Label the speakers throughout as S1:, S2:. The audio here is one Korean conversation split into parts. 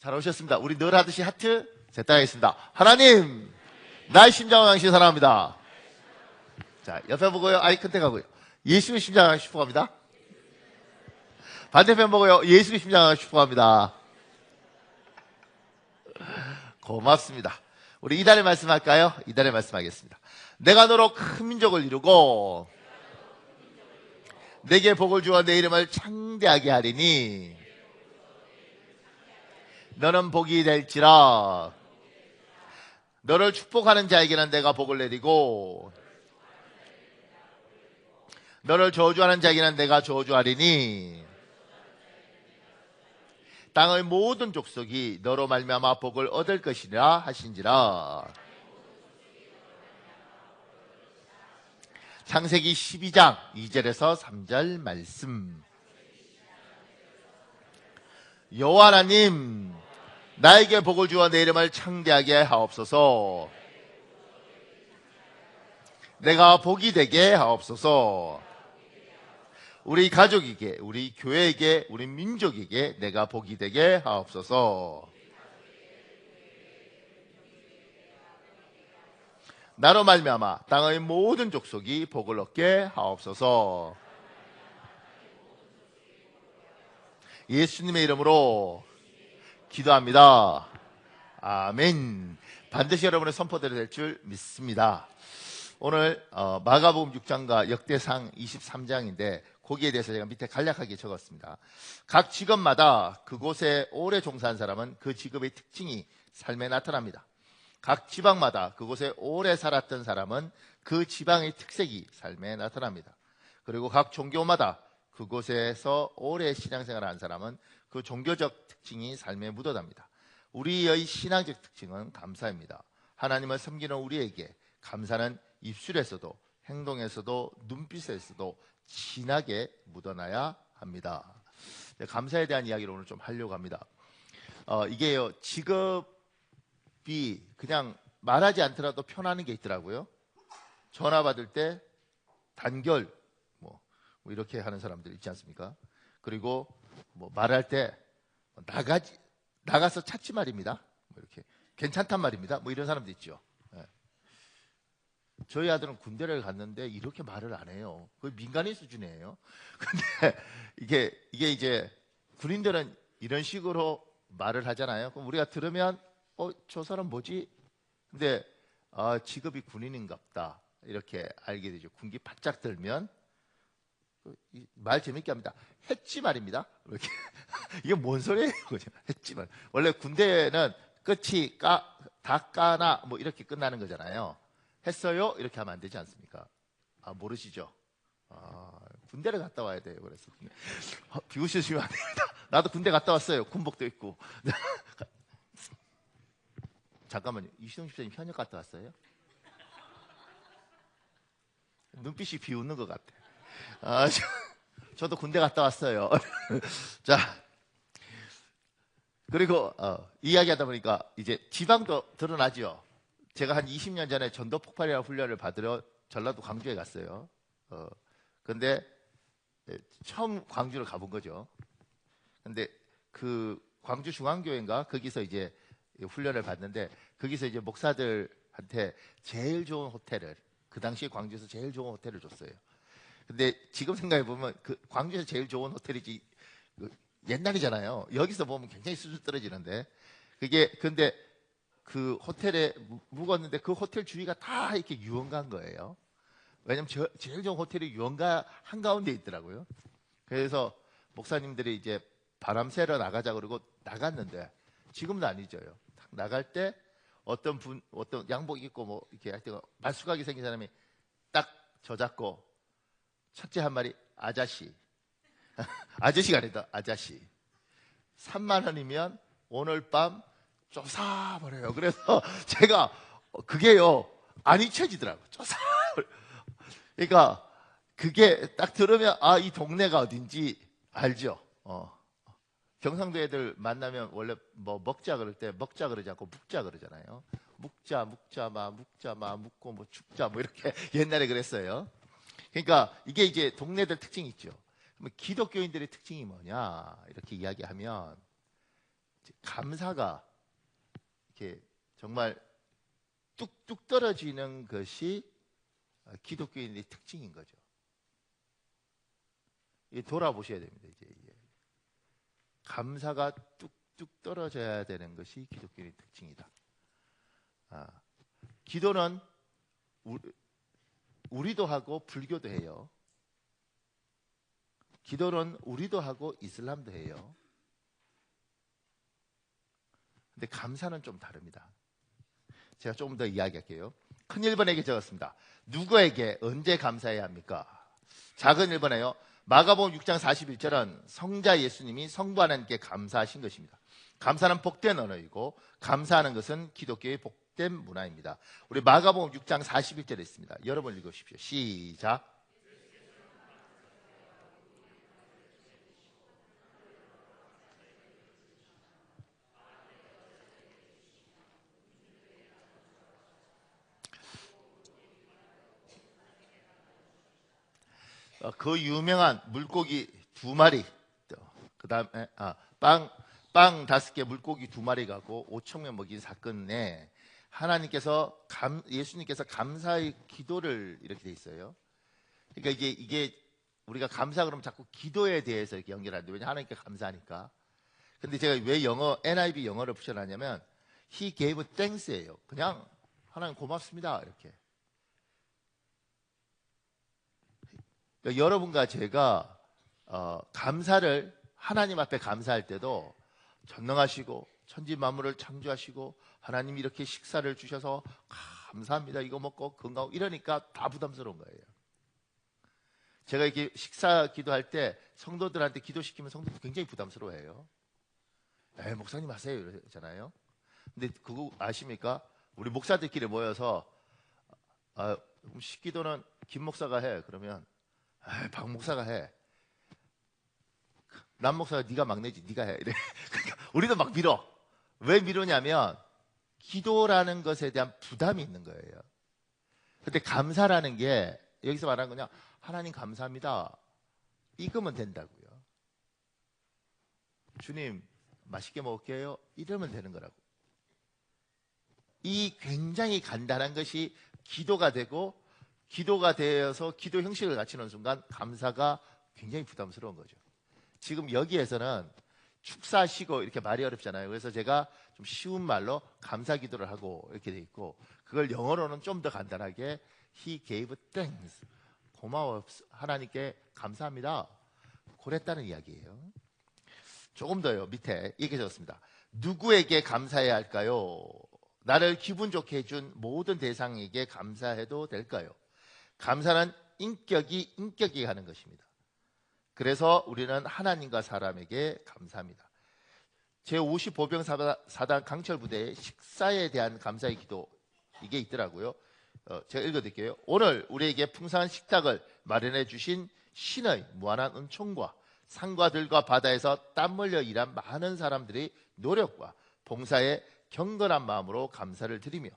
S1: 잘 오셨습니다. 우리 늘 하듯이 하트 제따하겠습니다. 하나님, 나의 심장을 당신 사랑합니다. 자, 옆에 보고요. 아이 컨택하고요. 예수의 심장을 축복합니다. 반대편 보고요. 예수의 심장을 축복합니다. 고맙습니다. 우리 이달의 말씀할까요? 이달의 말씀하겠습니다. 내가 너로 큰 민족을 이루고 내게 복을 주어 내 이름을 창대하게 하리니 너는 복이 될지라. 너를 축복하는 자에게는 내가 복을 내리고 너를 저주하는 자에게는 내가 저주하리니 땅의 모든 족속이 너로 말미암아 복을 얻을 것이라 하신지라. 창세기 12장 2절에서 3절 말씀. 여호와 하나님, 나에게 복을 주어 내 이름을 창대하게 하옵소서. 내가 복이 되게 하옵소서. 우리 가족에게, 우리 교회에게, 우리 민족에게 내가 복이 되게 하옵소서. 나로 말미암아 땅의 모든 족속이 복을 얻게 하옵소서. 예수님의 이름으로 기도합니다. 아멘. 반드시 여러분의 선포대로 될 줄 믿습니다. 오늘 마가복음 6장과 역대상 23장인데 거기에 대해서 제가 밑에 간략하게 적었습니다. 각 직업마다 그곳에 오래 종사한 사람은 그 직업의 특징이 삶에 나타납니다. 각 지방마다 그곳에 오래 살았던 사람은 그 지방의 특색이 삶에 나타납니다. 그리고 각 종교마다 그곳에서 오래 신앙생활을 한 사람은 그 종교적 특징이 삶에 묻어납니다. 우리의 신앙적 특징은 감사입니다. 하나님을 섬기는 우리에게 감사는 입술에서도 행동에서도 눈빛에서도 진하게 묻어나야 합니다. 감사에 대한 이야기를 오늘 좀 하려고 합니다. 이게요, 직업이 그냥 말하지 않더라도 편하는 게 있더라고요. 전화 받을 때 단결 뭐 이렇게 하는 사람들 있지 않습니까? 그리고 뭐 말할 때 나가서 찾지 말입니다. 뭐 이렇게 괜찮단 말입니다. 뭐 이런 사람도 있죠. 네. 저희 아들은 군대를 갔는데 이렇게 말을 안 해요. 거의 민간인 수준이에요. 근데 이게 이제 군인들은 이런 식으로 말을 하잖아요. 그럼 우리가 들으면 저 사람 뭐지? 근데 직업이 군인인갑다 이렇게 알게 되죠. 군기 바짝 들면 말 재밌게 합니다. 했지 말입니다. 이렇게 이게 뭔 소리예요? 했지 말. 원래 군대는 끝이 다 까나 뭐 이렇게 끝나는 거잖아요. 했어요? 이렇게 하면 안 되지 않습니까? 모르시죠? 군대를 갔다 와야 돼요. 그래서 비웃으시면 안 됩니다. 나도 군대 갔다 왔어요. 군복도 입고. 잠깐만요. 이시동 집사님 현역 갔다 왔어요? 눈빛이 비웃는 것 같아. 저도 군대 갔다 왔어요. 자, 그리고 이야기하다 보니까 이제 지방도 드러나죠. 제가 한 20년 전에 전도 폭발이라는 훈련을 받으러 전라도 광주에 갔어요. 근데 처음 광주를 가본 거죠. 근데 그 광주 중앙교회인가 거기서 이제 훈련을 받는데 거기서 이제 목사들한테 제일 좋은 호텔을 그 당시에 광주에서 제일 좋은 호텔을 줬어요. 근데 지금 생각해 보면 그 광주에서 제일 좋은 호텔이지 옛날이잖아요. 여기서 보면 굉장히 수준 떨어지는데 근데 그 호텔에 묵었는데 그 호텔 주위가 다 이렇게 유흥가인 거예요. 왜냐면 제일 좋은 호텔이 유흥가 한가운데 있더라고요. 그래서 목사님들이 이제 바람 쐬러 나가자 그러고 나갔는데 지금도 안 잊어요. 나갈 때 어떤 양복 입고 뭐 이렇게 할 때가 말쑥하게 생긴 사람이 딱 저 잡고 첫째 한 마리 아저씨 아저씨가 아니다 아저씨 3만 원이면 오늘 밤 쫓아버려요. 그래서 제가 그게요 안 잊혀지더라고요. 그러니까 그게 딱 들으면 이 동네가 어딘지 알죠. 경상도 애들 만나면 원래 뭐 먹자 그럴 때 먹자 그러지 않고 묵자 그러잖아요. 묵자 묵고 뭐 죽자 뭐 이렇게 옛날에 그랬어요. 그러니까 이게 이제 동네들 특징이 있죠. 그러면 기독교인들의 특징이 뭐냐 이렇게 이야기하면 감사가 이렇게 정말 뚝뚝 떨어지는 것이 기독교인의 특징인 거죠. 돌아보셔야 됩니다. 이제 감사가 뚝뚝 떨어져야 되는 것이 기독교인의 특징이다. 기도는 우리도 하고 불교도 해요. 기도는 우리도 하고 이슬람도 해요. 근데 감사는 좀 다릅니다. 제가 조금 더 이야기할게요. 큰 1번에게 적었습니다. 누구에게 언제 감사해야 합니까? 작은 1번에요. 마가복음 6장 41절은 성자 예수님이 성부 하나님께 감사하신 것입니다. 감사는 복된 언어이고 감사하는 것은 기독교의 복된 문화입니다. 우리 마가복음 6장 41절에 있습니다. 여러분 읽으십시오. 시작. 그 유명한 물고기 2마리, 그 다음에 빵 5개 물고기 2마리 가고 5,000명 먹인 사건에 하나님께서 예수님께서 감사의 기도를 이렇게 돼 있어요. 그러니까 이게 우리가 감사 그러면 자꾸 기도에 대해서 이렇게 연결하는데, 왜냐 하나님께 감사하니까. 근데 제가 왜 NIV 영어를 붙여놨냐면 He gave thanks예요. 그냥 하나님 고맙습니다 이렇게. 그러니까 여러분과 제가 감사를 하나님 앞에 감사할 때도 전능하시고 천지 만물을 창조하시고 하나님 이렇게 식사를 주셔서 감사합니다 이거 먹고 건강하고 이러니까 다 부담스러운 거예요. 제가 이렇게 식사 기도할 때 성도들한테 기도시키면 성도들 굉장히 부담스러워해요. 목사님 하세요 이러잖아요. 근데 그거 아십니까? 우리 목사들끼리 모여서 식기도는 김 목사가 해. 그러면 박 목사가 해. 남 목사가 네가 막내지 네가 해. 이래. 그러니까 우리도 막 밀어. 왜 미루냐면 기도라는 것에 대한 부담이 있는 거예요. 근데 감사라는 게 여기서 말하는 거냐, 하나님 감사합니다 이거면 된다고요. 주님 맛있게 먹을게요 이러면 되는 거라고. 이 굉장히 간단한 것이 기도가 되고, 기도가 되어서 기도 형식을 갖추는 순간 감사가 굉장히 부담스러운 거죠. 지금 여기에서는 축사시고 이렇게 말이 어렵잖아요. 그래서 제가 좀 쉬운 말로 감사 기도를 하고 이렇게 돼 있고, 그걸 영어로는 좀 더 간단하게 He gave thanks, 고마워 하나님께 감사합니다 그랬다는 이야기예요. 조금 더요. 밑에 이렇게 적었습니다. 누구에게 감사해야 할까요? 나를 기분 좋게 해준 모든 대상에게 감사해도 될까요? 감사는 인격이 하는 것입니다. 그래서 우리는 하나님과 사람에게 감사합니다. 제50보병사단 강철부대의 식사에 대한 감사의 기도, 이게 있더라고요. 제가 읽어드릴게요. 오늘 우리에게 풍성한 식탁을 마련해 주신 신의 무한한 은총과 산과 들과 바다에서 땀 흘려 일한 많은 사람들의 노력과 봉사에 경건한 마음으로 감사를 드리며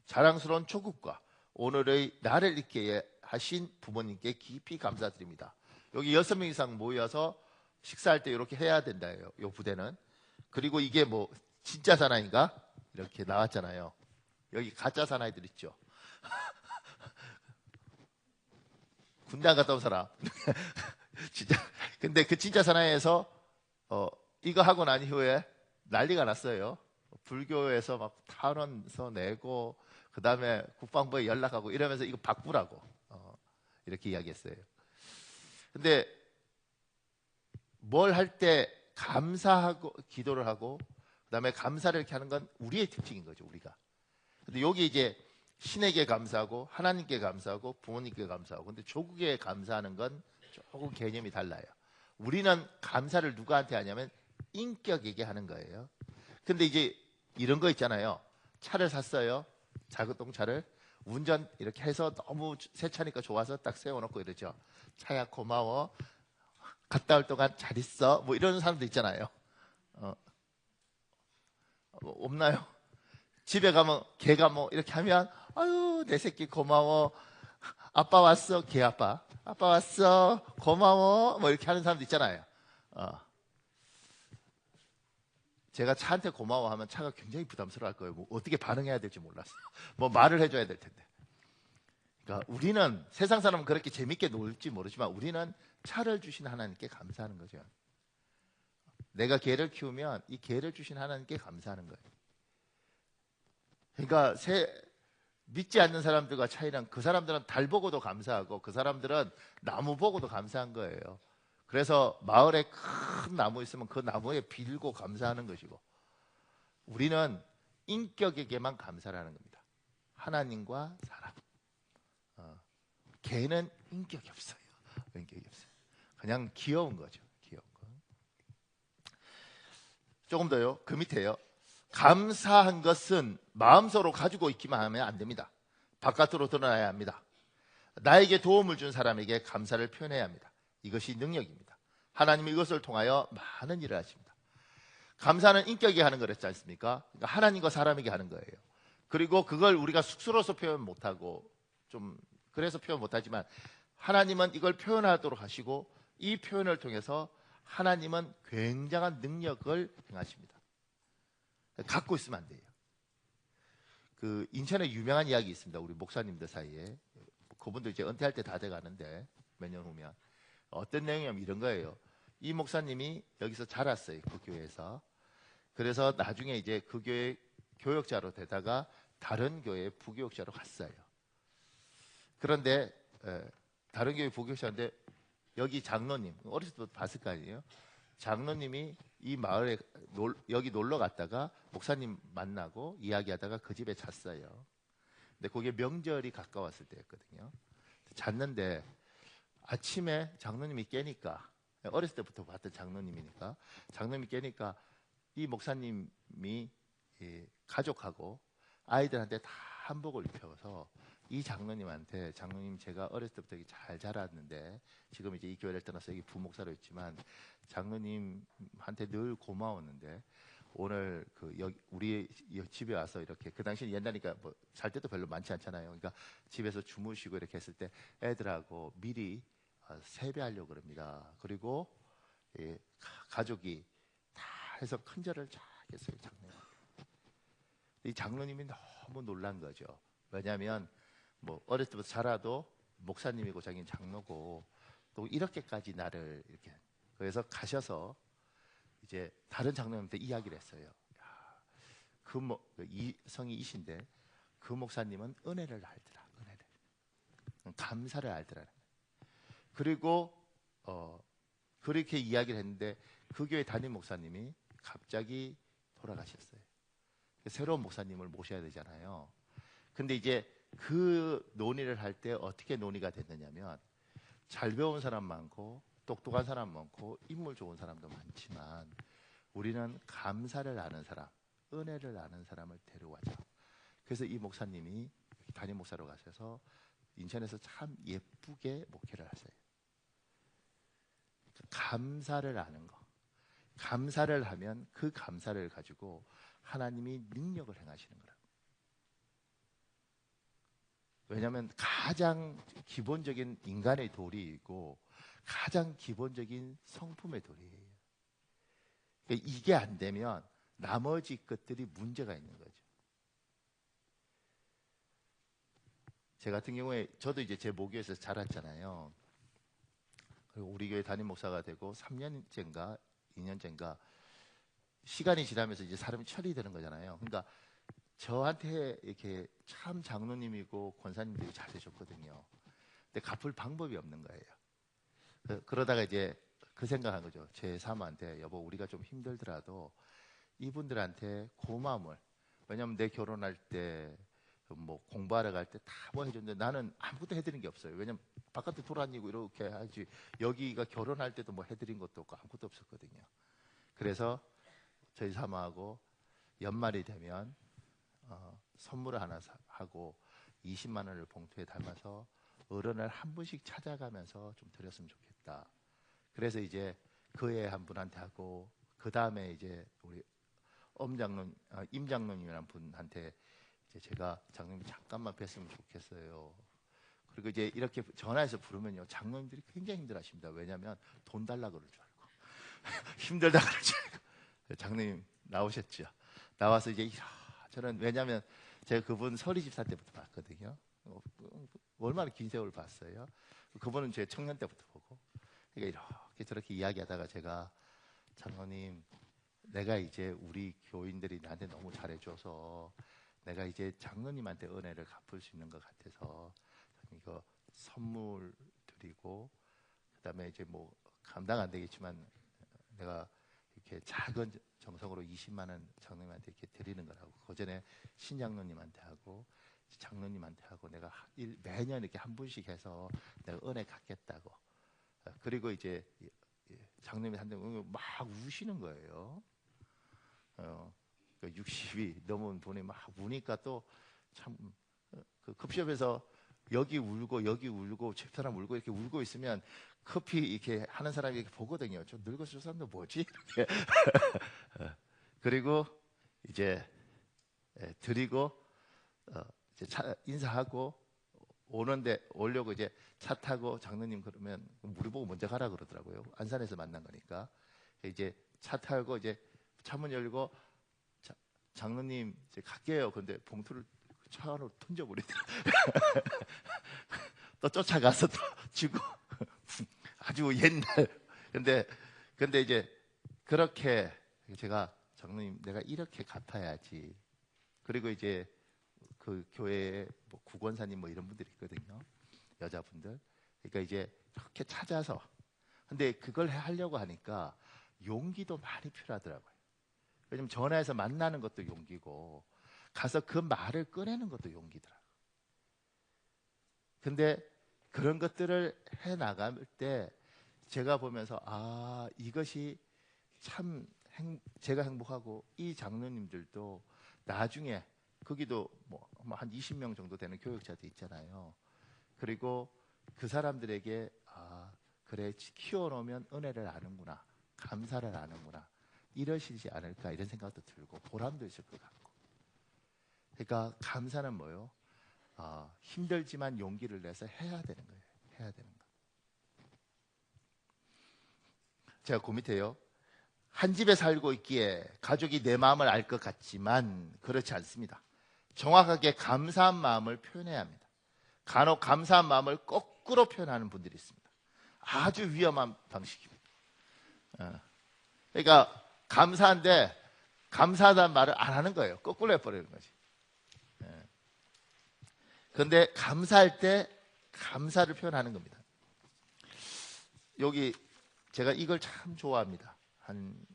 S1: 자랑스러운 조국과 오늘의 나를 있게 하신 부모님께 깊이 감사드립니다. 여기 6명 이상 모여서 식사할 때 이렇게 해야 된다요. 이 부대는. 그리고 이게 뭐 진짜 사나이인가? 이렇게 나왔잖아요. 여기 가짜 사나이들 있죠. 군대 안 갔다 온 사람. 진짜. 근데 그 진짜 사나이에서 이거 하고 난 이후에 난리가 났어요. 불교에서 막 탄원서 내고 그 다음에 국방부에 연락하고 이러면서 이거 바꾸라고 이렇게 이야기했어요. 근데 뭘 할 때 감사하고 기도를 하고 그 다음에 감사를 이렇게 하는 건 우리의 특징인 거죠. 우리가. 근데 여기 이제 신에게 감사하고 하나님께 감사하고 부모님께 감사하고, 근데 조국에 감사하는 건 조금 개념이 달라요. 우리는 감사를 누구한테 하냐면 인격에게 하는 거예요. 근데 이제 이런 거 있잖아요. 차를 샀어요. 자급동차를. 운전 이렇게 해서 너무 새 차니까 좋아서 딱 세워놓고 이러죠. 차야 고마워. 갔다 올 동안 잘 있어. 뭐 이런 사람도 있잖아요. 없나요? 집에 가면 걔가 뭐 이렇게 하면 아유 내 새끼 고마워. 아빠 왔어. 걔 아빠. 아빠 왔어. 고마워. 뭐 이렇게 하는 사람도 있잖아요. 제가 차한테 고마워하면 차가 굉장히 부담스러워할 거예요. 뭐 어떻게 반응해야 될지 몰라서 뭐 말을 해줘야 될 텐데. 그러니까 우리는 세상 사람은 그렇게 재밌게 놀지 모르지만 우리는 차를 주신 하나님께 감사하는 거죠. 내가 개를 키우면 이 개를 주신 하나님께 감사하는 거예요. 그러니까 믿지 않는 사람들과 차이는 그 사람들은 달 보고도 감사하고 그 사람들은 나무 보고도 감사한 거예요. 그래서 마을에 큰 나무 있으면 그 나무에 빌고 감사하는 것이고 우리는 인격에게만 감사를 하는 겁니다. 하나님과 사람. 개는 인격이 없어요. 인격이 없어요. 그냥 귀여운 거죠. 귀여운 거. 조금 더요. 그 밑에요. 감사한 것은 마음속으로 가지고 있기만 하면 안 됩니다. 바깥으로 드러나야 합니다. 나에게 도움을 준 사람에게 감사를 표현해야 합니다. 이것이 능력입니다. 하나님이 이것을 통하여 많은 일을 하십니다. 감사는 인격이 하는 거랬지 않습니까? 그러니까 하나님과 사람에게 하는 거예요. 그리고 그걸 우리가 숙수로서 표현 못하고 좀 그래서 표현 못하지만 하나님은 이걸 표현하도록 하시고 이 표현을 통해서 하나님은 굉장한 능력을 행하십니다. 갖고 있으면 안 돼요. 그 인천에 유명한 이야기 있습니다. 우리 목사님들 사이에. 그분들 이제 은퇴할 때 다 돼가는데 몇 년 후면 어떤 내용이냐면 이런 거예요. 이 목사님이 여기서 자랐어요. 그 교회에서. 그래서 나중에 이제 그 교회 교역자로 되다가 다른 교회 부교역자로 갔어요. 그런데 다른 교회 부교역자인데 여기 장로님 어렸을 때부터 봤을 거 아니에요. 장로님이 이 마을에 여기 놀러 갔다가 목사님 만나고 이야기하다가 그 집에 잤어요. 근데 그게 명절이 가까웠을 때였거든요. 잤는데 아침에 장로님이 깨니까 어렸을 때부터 봤던 장로님이니까 장로님이 깨니까 이 목사님이 가족하고 아이들한테 다 한복을 입혀서 이 장로님한테 장로님 제가 어렸을 때부터 잘 자랐는데 지금 이제 이 교회를 떠나서 여기 부목사로 있지만 장로님한테 늘 고마웠는데 오늘 우리 집에 와서 이렇게 그 당시는 옛날이니까 뭐 잘 때도 별로 많지 않잖아요. 그러니까 집에서 주무시고 이렇게 했을 때 애들하고 미리 세배하려고 그럽니다. 그리고 가족이 다 해서 큰절을 쫙 했어요. 장로님. 이 장로님이 너무 놀란 거죠. 왜냐하면 뭐 어렸을 때부터 자라도 목사님이고 자기는 장로고 또 이렇게까지 나를 이렇게 그래서 가셔서 이제 다른 장로님한테 이야기를 했어요. 이 성이 이신데 그 목사님은 은혜를 알더라. 은혜를 감사를 알더라. 그리고 그렇게 이야기를 했는데 그 교회 담임 목사님이 갑자기 돌아가셨어요. 새로운 목사님을 모셔야 되잖아요. 근데 이제 그 논의를 할 때 어떻게 논의가 됐느냐면 잘 배운 사람 많고 똑똑한 사람 많고 인물 좋은 사람도 많지만 우리는 감사를 아는 사람, 은혜를 아는 사람을 데려와자. 그래서 이 목사님이 담임 목사로 가셔서 인천에서 참 예쁘게 목회를 하세요. 감사를 아는 거. 감사를 하면 그 감사를 가지고 하나님이 능력을 행하시는 거라. 왜냐하면 가장 기본적인 인간의 도리이고 가장 기본적인 성품의 도리예요. 그러니까 이게 안 되면 나머지 것들이 문제가 있는 거죠. 제 같은 경우에 저도 이제 제 모교에서 자랐잖아요. 그리고 우리 교회 담임 목사가 되고 3년째인가 2년째인가 시간이 지나면서 이제 사람이 철이 되는 거잖아요. 그러니까 저한테 이렇게 참 장로님이고 권사님들이 잘 되셨거든요. 근데 갚을 방법이 없는 거예요. 그러다가 이제 그 생각한 거죠. 제 사모한테 여보 우리가 좀 힘들더라도 이분들한테 고마움을 왜냐하면 내 결혼할 때 뭐 공부하러 갈 때 다 뭐 해줬는데 나는 아무것도 해드린 게 없어요. 왜냐면 바깥에 돌아다니고 이렇게 하지 여기가 결혼할 때도 뭐 해드린 것도 없고 아무것도 없었거든요. 그래서 저희 사모하고 연말이 되면 선물을 하나 하고 20만 원을 봉투에 담아서 어른을 한 분씩 찾아가면서 좀 드렸으면 좋겠다. 그래서 이제 그 애 한 분한테 하고 그 다음에 이제 우리 임 장로님이라는 분한테 이제 제가 장로님 잠깐만 뵀으면 좋겠어요. 그리고 이제 이렇게 전화해서 부르면요 장로님들이 굉장히 힘들어하십니다. 왜냐하면 돈 달라 그럴 줄 알고 힘들다 그럴 줄 알고 장로님 나오셨죠. 나와서 이제 저는 왜냐하면 제가 그분 서리 집사 때부터 봤거든요. 얼마나 긴 세월 봤어요. 그분은 제 청년 때부터 보고, 그러니까 이렇게 저렇게 이야기하다가 제가 장로님, 내가 이제 우리 교인들이 나한테 너무 잘해줘서 내가 이제 장로님한테 은혜를 갚을 수 있는 것 같아서 이거 선물 드리고, 그다음에 이제 뭐 감당 안 되겠지만 내가 이렇게 작은 정성으로 20만 원 장로님한테 이렇게 드리는 거라고. 그 전에 신장로님한테 하고 장로님한테 하고 내가 매년 이렇게 한 분씩 해서 내가 은혜 갚겠다고. 그리고 이제 장로님이 한테 막 우시는 거예요. 60이 넘은 분이 막 우니까 또 참 그 커피숍에서 여기 울고 집사람 울고 이렇게 울고 있으면 커피 이렇게 하는 사람이 이렇게 보거든요. 저 늙어서 저 사람도 뭐지? 이렇게. 그리고 이제 드리고 이제 인사하고 오려고 이제 차 타고 장로님 그러면 우리 보고 먼저 가라 그러더라고요. 안산에서 만난 거니까. 이제 차 타고 이제 차문 열고 장로님 이제 갈게요. 근데 봉투를 차 안으로 던져버리더라고요. 또 쫓아가서 또 주고 아주 옛날. 근데 이제 그렇게 제가 장로님 내가 이렇게 갚아야지. 그리고 이제 그 교회에 뭐 구권사님 뭐 이런 분들이 있거든요. 여자분들. 그러니까 이제 이렇게 찾아서. 근데 그걸 하려고 하니까 용기도 많이 필요하더라고요. 왜냐면 전화해서 만나는 것도 용기고 가서 그 말을 꺼내는 것도 용기더라고요. 근데 그런 것들을 해 나갈 때 제가 보면서 이것이 참 제가 행복하고 이 장로님들도 나중에 거기도 뭐 한 20명 정도 되는 교육자도 있잖아요. 그리고 그 사람들에게 그래 키워놓으면 은혜를 아는구나, 감사를 아는구나, 이러시지 않을까 이런 생각도 들고 보람도 있을 것 같고. 그러니까 감사는 뭐요? 힘들지만 용기를 내서 해야 되는 거예요. 해야 되는 거. 제가 그 밑에요. 한 집에 살고 있기에 가족이 내 마음을 알 것 같지만 그렇지 않습니다. 정확하게 감사한 마음을 표현해야 합니다. 간혹 감사한 마음을 거꾸로 표현하는 분들이 있습니다. 아주 위험한 방식입니다. 그러니까 감사한데 감사하다는 말을 안 하는 거예요. 거꾸로 해버리는 거지. 그런데 감사할 때 감사를 표현하는 겁니다. 여기 제가 이걸 참 좋아합니다. 한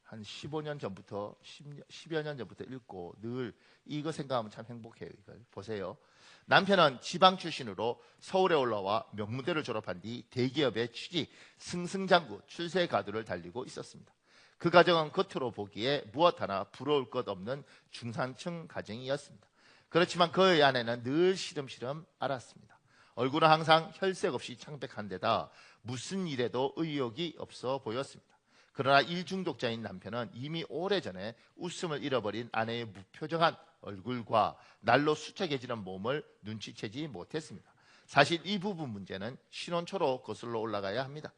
S1: 15년 전부터 10여 년 전부터 읽고 늘 이거 생각하면 참 행복해요. 이걸 보세요. 남편은 지방 출신으로 서울에 올라와 명문대를 졸업한 뒤 대기업에 취직, 승승장구, 출세 가도를 달리고 있었습니다. 그 가정은 겉으로 보기에 무엇 하나 부러울 것 없는 중산층 가정이었습니다. 그렇지만 그의 아내는 늘 시름시름 앓았습니다. 얼굴은 항상 혈색 없이 창백한 데다 무슨 일에도 의욕이 없어 보였습니다. 그러나 일 중독자인 남편은 이미 오래전에 웃음을 잃어버린 아내의 무표정한 얼굴과 날로 수척해지는 몸을 눈치채지 못했습니다. 사실 이 부분 문제는 신혼초로 거슬러 올라가야 합니다.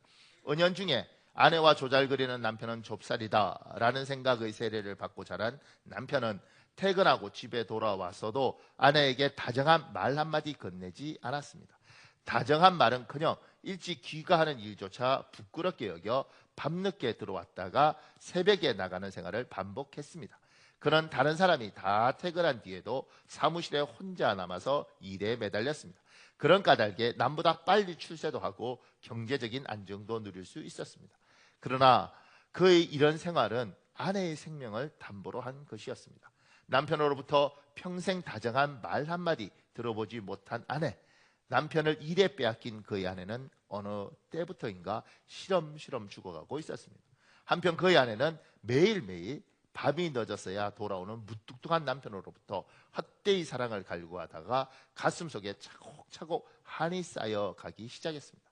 S1: 은연중에 아내와 조잘거리는 남편은 좁쌀이다라는 생각의 세례를 받고 자란 남편은 퇴근하고 집에 돌아와서도 아내에게 다정한 말 한마디 건네지 않았습니다. 다정한 말은커녕 일찍 귀가하는 일조차 부끄럽게 여겨 밤늦게 들어왔다가 새벽에 나가는 생활을 반복했습니다. 그는 다른 사람이 다 퇴근한 뒤에도 사무실에 혼자 남아서 일에 매달렸습니다. 그런 까닭에 남보다 빨리 출세도 하고 경제적인 안정도 누릴 수 있었습니다. 그러나 그의 이런 생활은 아내의 생명을 담보로 한 것이었습니다. 남편으로부터 평생 다정한 말 한마디 들어보지 못한 아내, 남편을 일에 빼앗긴 그의 아내는 어느 때부터인가 시름시름 죽어가고 있었습니다. 한편 그의 아내는 매일매일 밤이 늦어서야 돌아오는 무뚝뚝한 남편으로부터 헛되이 사랑을 갈구하다가 가슴속에 차곡차곡 한이 쌓여가기 시작했습니다.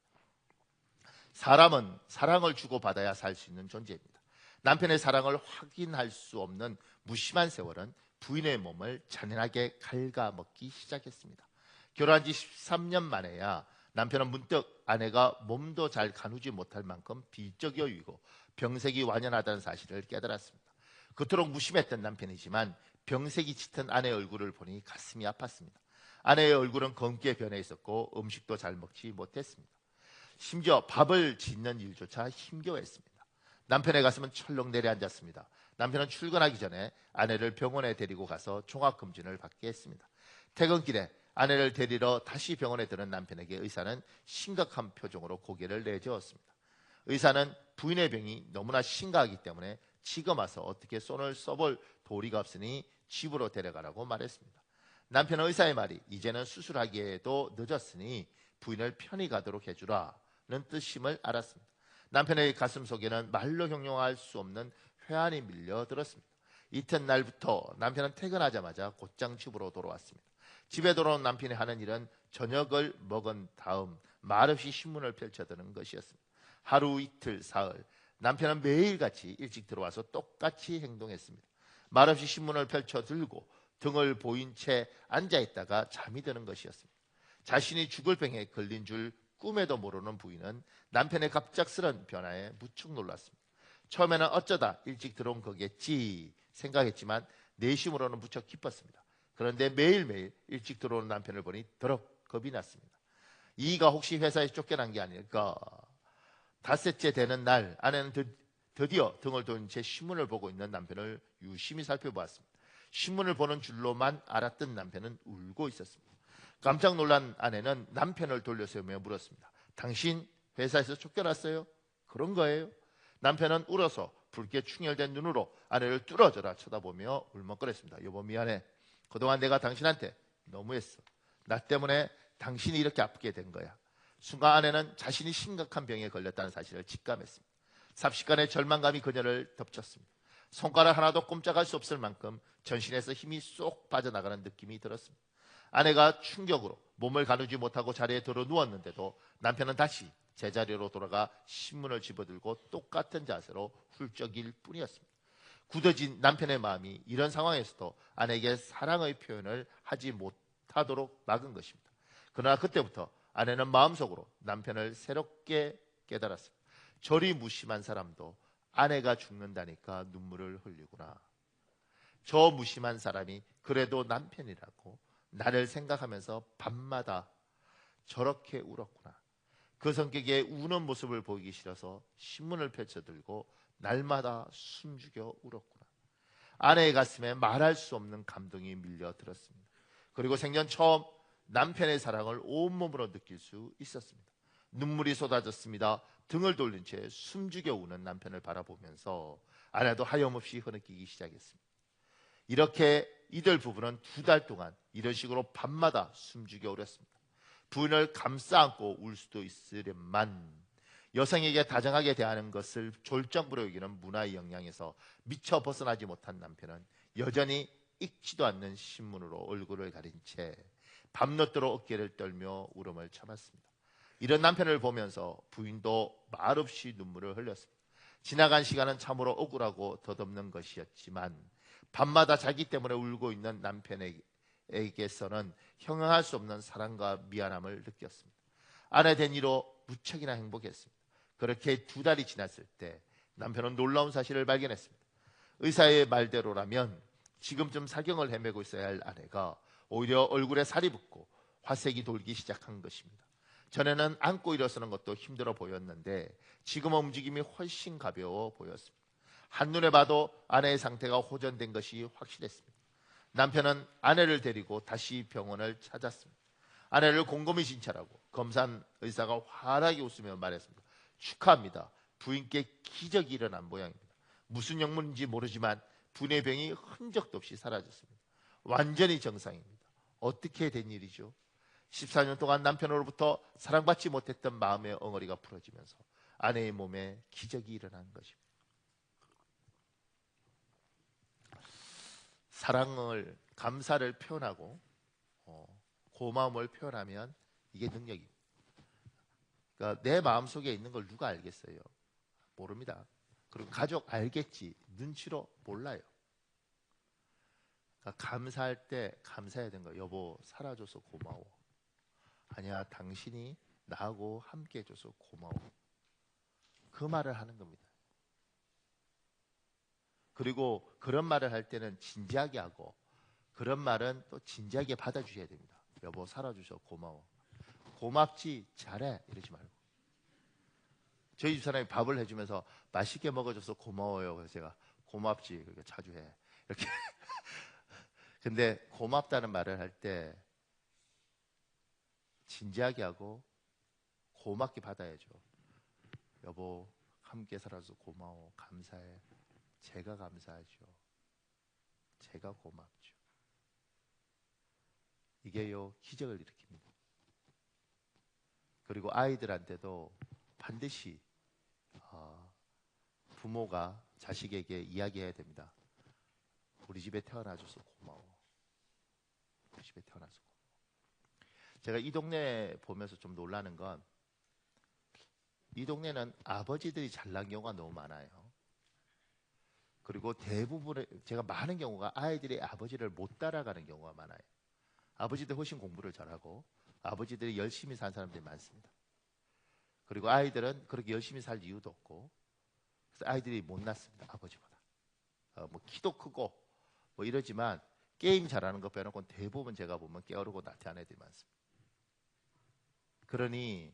S1: 사람은 사랑을 주고받아야 살 수 있는 존재입니다. 남편의 사랑을 확인할 수 없는 무심한 세월은 부인의 몸을 잔인하게 갉아먹기 시작했습니다. 결혼한 지 13년 만에야 남편은 문득 아내가 몸도 잘 가누지 못할 만큼 비적여이고 병색이 완연하다는 사실을 깨달았습니다. 그토록 무심했던 남편이지만 병색이 짙은 아내의 얼굴을 보니 가슴이 아팠습니다. 아내의 얼굴은 검게 변해 있었고 음식도 잘 먹지 못했습니다. 심지어 밥을 짓는 일조차 힘겨워했습니다. 남편의 가슴은 철렁 내려앉았습니다. 남편은 출근하기 전에 아내를 병원에 데리고 가서 종합검진을 받게 했습니다. 퇴근길에 아내를 데리러 다시 병원에 드는 남편에게 의사는 심각한 표정으로 고개를 내저었습니다. 의사는 부인의 병이 너무나 심각하기 때문에 지금 와서 어떻게 손을 써볼 도리가 없으니 집으로 데려가라고 말했습니다. 남편은 의사의 말이 이제는 수술하기에도 늦었으니 부인을 편히 가도록 해주라는 뜻임을 알았습니다. 남편의 가슴 속에는 말로 형용할 수 없는 회한이 밀려들었습니다. 이튿날부터 남편은 퇴근하자마자 곧장 집으로 돌아왔습니다. 집에 돌아온 남편이 하는 일은 저녁을 먹은 다음 말없이 신문을 펼쳐드는 것이었습니다. 하루 이틀 사흘 남편은 매일같이 일찍 들어와서 똑같이 행동했습니다. 말없이 신문을 펼쳐 들고 등을 보인 채 앉아있다가 잠이 드는 것이었습니다. 자신이 죽을 병에 걸린 줄 꿈에도 모르는 부인은 남편의 갑작스런 변화에 무척 놀랐습니다. 처음에는 어쩌다 일찍 들어온 거겠지 생각했지만 내심으로는 무척 기뻤습니다. 그런데 매일매일 일찍 들어오는 남편을 보니 더럽 겁이 났습니다. 이가 혹시 회사에 쫓겨난 게 아닐까. 닷새째 되는 날 아내는 드디어 등을 돌린 채 신문을 보고 있는 남편을 유심히 살펴보았습니다. 신문을 보는 줄로만 알았던 남편은 울고 있었습니다. 깜짝 놀란 아내는 남편을 돌려세우며 물었습니다. 당신 회사에서 쫓겨났어요? 그런 거예요? 남편은 울어서 붉게 충혈된 눈으로 아내를 뚫어져라 쳐다보며 울먹거렸습니다. 여보 미안해. 그동안 내가 당신한테 너무했어. 나 때문에 당신이 이렇게 아프게 된 거야. 순간 아내는 자신이 심각한 병에 걸렸다는 사실을 직감했습니다. 삽시간에 절망감이 그녀를 덮쳤습니다. 손가락 하나도 꼼짝할 수 없을 만큼 전신에서 힘이 쏙 빠져나가는 느낌이 들었습니다. 아내가 충격으로 몸을 가누지 못하고 자리에 들어 누웠는데도 남편은 다시 제자리로 돌아가 신문을 집어들고 똑같은 자세로 훌쩍일 뿐이었습니다. 굳어진 남편의 마음이 이런 상황에서도 아내에게 사랑의 표현을 하지 못하도록 막은 것입니다. 그러나 그때부터 아내는 마음속으로 남편을 새롭게 깨달았습니다. 저리 무심한 사람도 아내가 죽는다니까 눈물을 흘리구나. 저 무심한 사람이 그래도 남편이라고 나를 생각하면서 밤마다 저렇게 울었구나. 그 성격에 우는 모습을 보이기 싫어서 신문을 펼쳐들고 날마다 숨죽여 울었구나. 아내의 가슴에 말할 수 없는 감동이 밀려들었습니다. 그리고 생전 처음 남편의 사랑을 온몸으로 느낄 수 있었습니다. 눈물이 쏟아졌습니다. 등을 돌린 채 숨죽여 우는 남편을 바라보면서 아내도 하염없이 흐느끼기 시작했습니다. 이렇게 이들 부부는 2달 동안 이런 식으로 밤마다 숨죽여 울었습니다. 부인을 감싸 안고 울 수도 있으련만 여성에게 다정하게 대하는 것을 졸정부로 여기는 문화의 영향에서 미처 벗어나지 못한 남편은 여전히 읽지도 않는 신문으로 얼굴을 가린 채 밤늦도록 어깨를 떨며 울음을 참았습니다. 이런 남편을 보면서 부인도 말없이 눈물을 흘렸습니다. 지나간 시간은 참으로 억울하고 덧없는 것이었지만 밤마다 자기 때문에 울고 있는 남편에게서는 형용할 수 없는 사랑과 미안함을 느꼈습니다. 아내 된 이로 무척이나 행복했습니다. 그렇게 2달이 지났을 때 남편은 놀라운 사실을 발견했습니다. 의사의 말대로라면 지금쯤 사경을 헤매고 있어야 할 아내가 오히려 얼굴에 살이 붙고 화색이 돌기 시작한 것입니다. 전에는 앉고 일어서는 것도 힘들어 보였는데 지금은 움직임이 훨씬 가벼워 보였습니다. 한눈에 봐도 아내의 상태가 호전된 것이 확실했습니다. 남편은 아내를 데리고 다시 병원을 찾았습니다. 아내를 곰곰이 진찰하고 검사한 의사가 환하게 웃으며 말했습니다. 축하합니다. 부인께 기적이 일어난 모양입니다. 무슨 약물인지 모르지만 부인의 병이 흔적도 없이 사라졌습니다. 완전히 정상입니다. 어떻게 된 일이죠? 14년 동안 남편으로부터 사랑받지 못했던 마음의 엉어리가 풀어지면서 아내의 몸에 기적이 일어난 것입니다. 사랑을, 감사를 표현하고 고마움을 표현하면 이게 능력입니다. 그러니까 내 마음속에 있는 걸 누가 알겠어요? 모릅니다. 그리고 가족 알겠지 눈치로 몰라요. 그러니까 감사할 때 감사해야 되는 거예요. 여보 살아줘서 고마워. 아니야 당신이 나하고 함께 해줘서 고마워. 그 말을 하는 겁니다. 그리고 그런 말을 할 때는 진지하게 하고 그런 말은 또 진지하게 받아주셔야 됩니다. 여보 살아주셔 고마워. 고맙지 잘해 이러지 말고. 저희 집사람이 밥을 해주면서 맛있게 먹어줘서 고마워요. 그래서 제가 고맙지 그렇게 자주 해 이렇게. 근데 고맙다는 말을 할 때 진지하게 하고 고맙게 받아야죠. 여보 함께 살아서 고마워 감사해. 제가 감사하죠. 제가 고맙죠. 이게요 기적을 일으킵니다. 그리고 아이들한테도 반드시 부모가 자식에게 이야기해야 됩니다. 우리 집에 태어나줘서 고마워. 우리 집에 태어나서 고마워. 제가 이 동네 보면서 좀 놀라는 건 이 동네는 아버지들이 잘난 경우가 너무 많아요. 그리고 대부분의 제가 많은 경우가 아이들이 아버지를 못 따라가는 경우가 많아요. 아버지들 훨씬 공부를 잘하고 아버지들이 열심히 산 사람들이 많습니다. 그리고 아이들은 그렇게 열심히 살 이유도 없고 그래서 아이들이 못났습니다. 아버지보다. 뭐 키도 크고 뭐 이러지만 게임 잘하는 거 빼놓고는 대부분 제가 보면 게으르고 나태한 애들이 많습니다. 그러니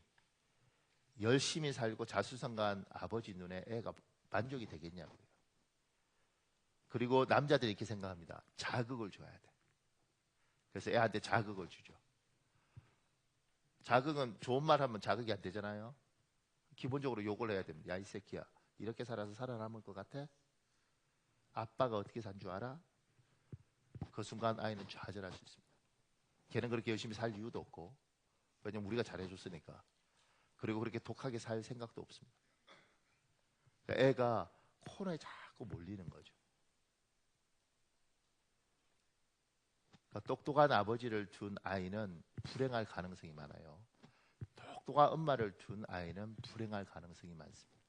S1: 열심히 살고 자수성가한 아버지 눈에 애가 만족이 되겠냐고요. 그리고 남자들이 이렇게 생각합니다. 자극을 줘야 돼. 그래서 애한테 자극을 주죠. 자극은 좋은 말 하면 자극이 안 되잖아요. 기본적으로 욕을 해야 됩니다. 야 이 새끼야 이렇게 살아서 살아남을 것 같아? 아빠가 어떻게 산 줄 알아? 그 순간 아이는 좌절할 수 있습니다. 걔는 그렇게 열심히 살 이유도 없고 왜냐면 우리가 잘해줬으니까. 그리고 그렇게 독하게 살 생각도 없습니다. 그러니까 애가 코너에 자꾸 몰리는 거죠. 그러니까 똑똑한 아버지를 둔 아이는 불행할 가능성이 많아요. 똑똑한 엄마를 둔 아이는 불행할 가능성이 많습니다.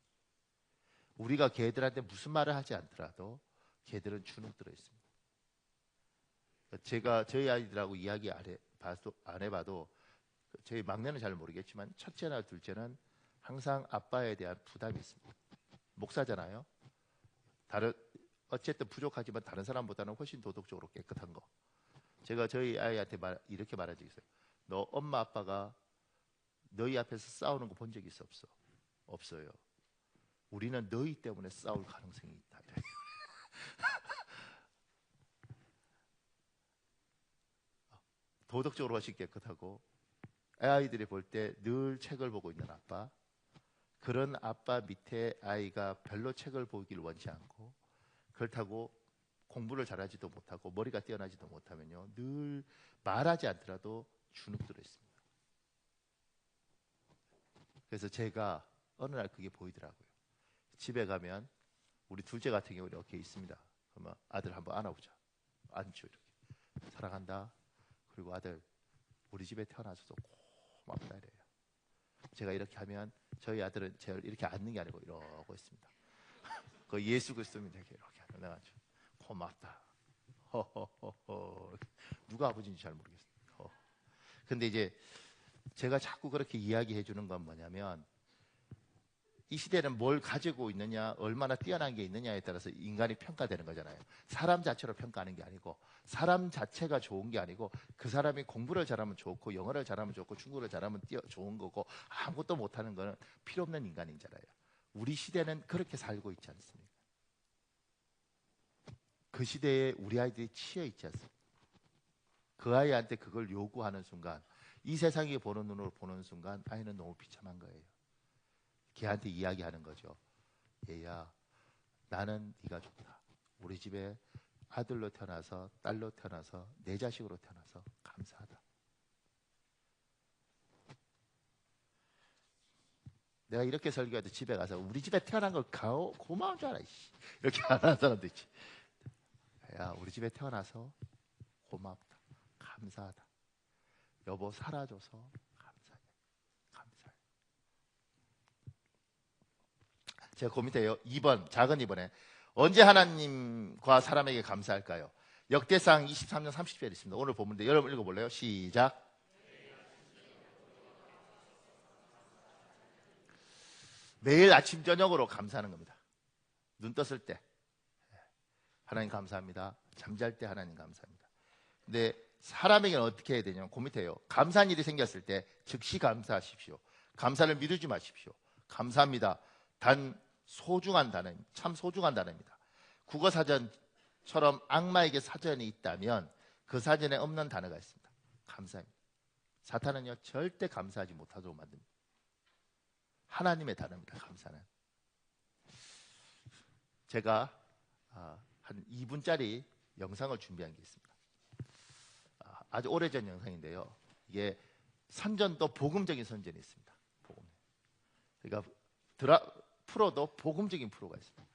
S1: 우리가 걔들한테 무슨 말을 하지 않더라도 걔들은 주눅 들어 있습니다. 제가 저희 아이들하고 이야기 안 해봐도 저희 막내는 잘 모르겠지만 첫째나 둘째는 항상 아빠에 대한 부담이 있습니다. 목사잖아요. 어쨌든 부족하지만 다른 사람보다는 훨씬 도덕적으로 깨끗한 거. 제가 저희 아이한테 이렇게 말한 적이 있어요. 너 엄마 아빠가 너희 앞에서 싸우는 거 본 적 있어 없어? 없어요. 우리는 너희 때문에 싸울 가능성이 있다. 도덕적으로 훨씬 깨끗하고 아이들이 볼 때 늘 책을 보고 있는 아빠, 그런 아빠 밑에 아이가 별로 책을 보기를 원치 않고 그렇다고 공부를 잘하지도 못하고 머리가 뛰어나지도 못하면요 늘 말하지 않더라도 주눅 들어 있습니다. 그래서 제가 어느 날 그게 보이더라고요. 집에 가면 우리 둘째 같은 경우는 이렇게 있습니다. 그러면 아들 한번 안아보자. 안죠 이렇게. 사랑한다. 그리고 아들 우리 집에 태어나서도 고맙다 이래요. 제가 이렇게 하면 저희 아들은 저를 이렇게 앉는 게 아니고 이러고 있습니다. 그 예수 그리스도입니다. 이렇게 내가 고맙다. 허허허허. 누가 아버지인지 잘 모르겠어요. 근데 이제 제가 자꾸 그렇게 이야기해 주는 건 뭐냐면 이 시대는 뭘 가지고 있느냐, 얼마나 뛰어난 게 있느냐에 따라서 인간이 평가되는 거잖아요. 사람 자체로 평가하는 게 아니고 사람 자체가 좋은 게 아니고 그 사람이 공부를 잘하면 좋고 영어를 잘하면 좋고 중국어를 잘하면 좋은 거고 아무것도 못하는 거는 필요 없는 인간이잖아요. 우리 시대는 그렇게 살고 있지 않습니까? 그 시대에 우리 아이들이 치여 있지 않습니까? 그 아이한테 그걸 요구하는 순간 이 세상이 보는 눈으로 보는 순간 아이는 너무 비참한 거예요. 걔한테 이야기하는 거죠. 얘야 나는 네가 좋다. 우리 집에 아들로 태어나서 딸로 태어나서 내 자식으로 태어나서 감사하다. 내가 이렇게 설교해도 집에 가서 우리 집에 태어난 걸 고마운 줄 알아. 이렇게 안 하는 사람도 있지. 야 우리 집에 태어나서 고맙다. 감사하다. 여보 살아줘서 감사해. 감사해. 제가 그 밑에 2번 작은 2번에 언제 하나님과 사람에게 감사할까요? 역대상 23장 30절에 있습니다. 오늘 본문인데 여러분 읽어볼래요? 시작. 매일 아침 저녁으로 감사하는 겁니다. 눈 떴을 때. 하나님 감사합니다. 잠잘 때 하나님 감사합니다. 근데 사람에게는 어떻게 해야 되냐면 그 밑에요. 감사한 일이 생겼을 때 즉시 감사하십시오. 감사를 미루지 마십시오. 감사합니다. 단 소중한 단어입니다. 참 소중한 단어입니다. 국어사전처럼 악마에게 사전이 있다면 그 사전에 없는 단어가 있습니다. 감사합니다. 사탄은요 절대 감사하지 못하도록 만듭니다. 하나님의 단어입니다. 감사는. 제가 한 2분짜리 영상을 준비한 게 있습니다. 아주 오래전 영상인데요. 이게 선전도 복음적인 선전이 있습니다. 복음. 그러니까 프로도 복음적인 프로가 있습니다.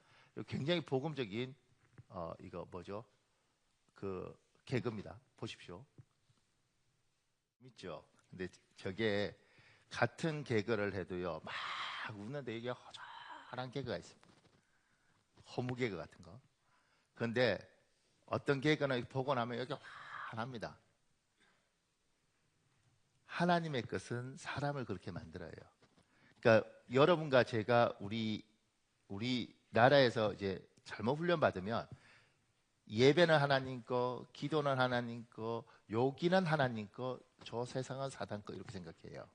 S1: 굉장히 복음적인 이거 뭐죠? 그 개그입니다. 보십시오. 재밌죠? 근데 저게 같은 개그를 해도요 막 웃는데 이게 허전한 개그가 있습니다. 허무 개그 같은 거. 그런데 어떤 개그는 보고 나면 여기 환합니다. 하나님의 것은 사람을 그렇게 만들어요. 그러니까 여러분과 제가 우리 나라에서 이제 잘못 훈련받으면 예배는 하나님 거, 기도는 하나님 거, 요기는 하나님 거, 저 세상은 사단 거 이렇게 생각해요.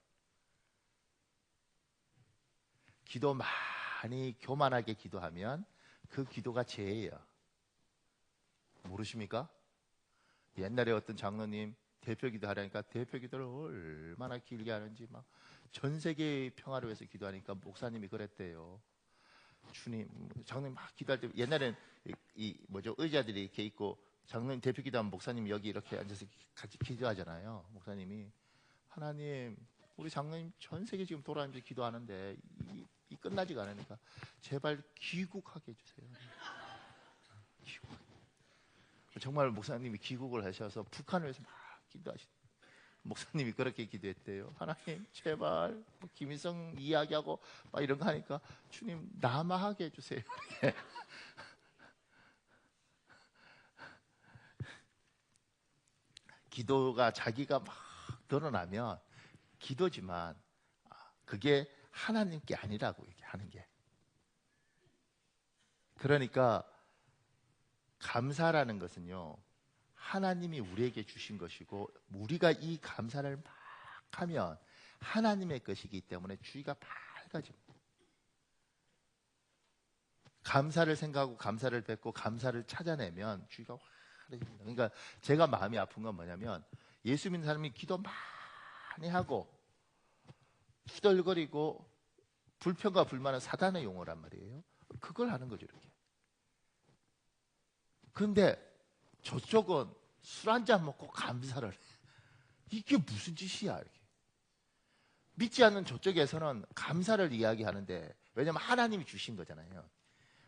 S1: 기도 많이 교만하게 기도하면 그 기도가 죄예요. 모르십니까? 옛날에 어떤 장로님 대표 기도하려니까 대표 기도를 얼마나 길게 하는지 막 전 세계의 평화를 위해서 기도하니까 목사님이 그랬대요. 주님, 장로님 막 기도할 때 옛날에는 의자들이 이렇게 있고 장로님 대표 기도하면 목사님이 여기 이렇게 앉아서 같이 기도하잖아요. 목사님이 하나님, 우리 장로님 전 세계 지금 돌아다니면서 기도하는데 이 끝나지가 않으니까 제발 귀국하게 해주세요. 귀국. 정말 목사님이 귀국을 하셔서 북한을 위해서 막 기도하시고 목사님이 그렇게 기도했대요. 하나님 제발 김일성 이야기하고 막 이런 거 하니까 주님 남아하게 해주세요. 기도가 자기가 막 드러나면 기도지만 그게 하나님께 아니라고 얘기하는 게. 그러니까 감사라는 것은요 하나님이 우리에게 주신 것이고 우리가 이 감사를 막 하면 하나님의 것이기 때문에 주의가 밝아집니다. 감사를 생각하고 감사를 뱉고 감사를 찾아내면 주의가 환해집니다. 그러니까 제가 마음이 아픈 건 뭐냐면 예수 믿는 사람이 기도 많이 하고 투덜거리고 불평과 불만은 사단의 용어란 말이에요. 그걸 하는 거죠 이렇게. 근데 저쪽은 술 한잔 먹고 감사를 해. 이게 무슨 짓이야 이렇게. 믿지 않는 저쪽에서는 감사를 이야기하는데 왜냐하면 하나님이 주신 거잖아요.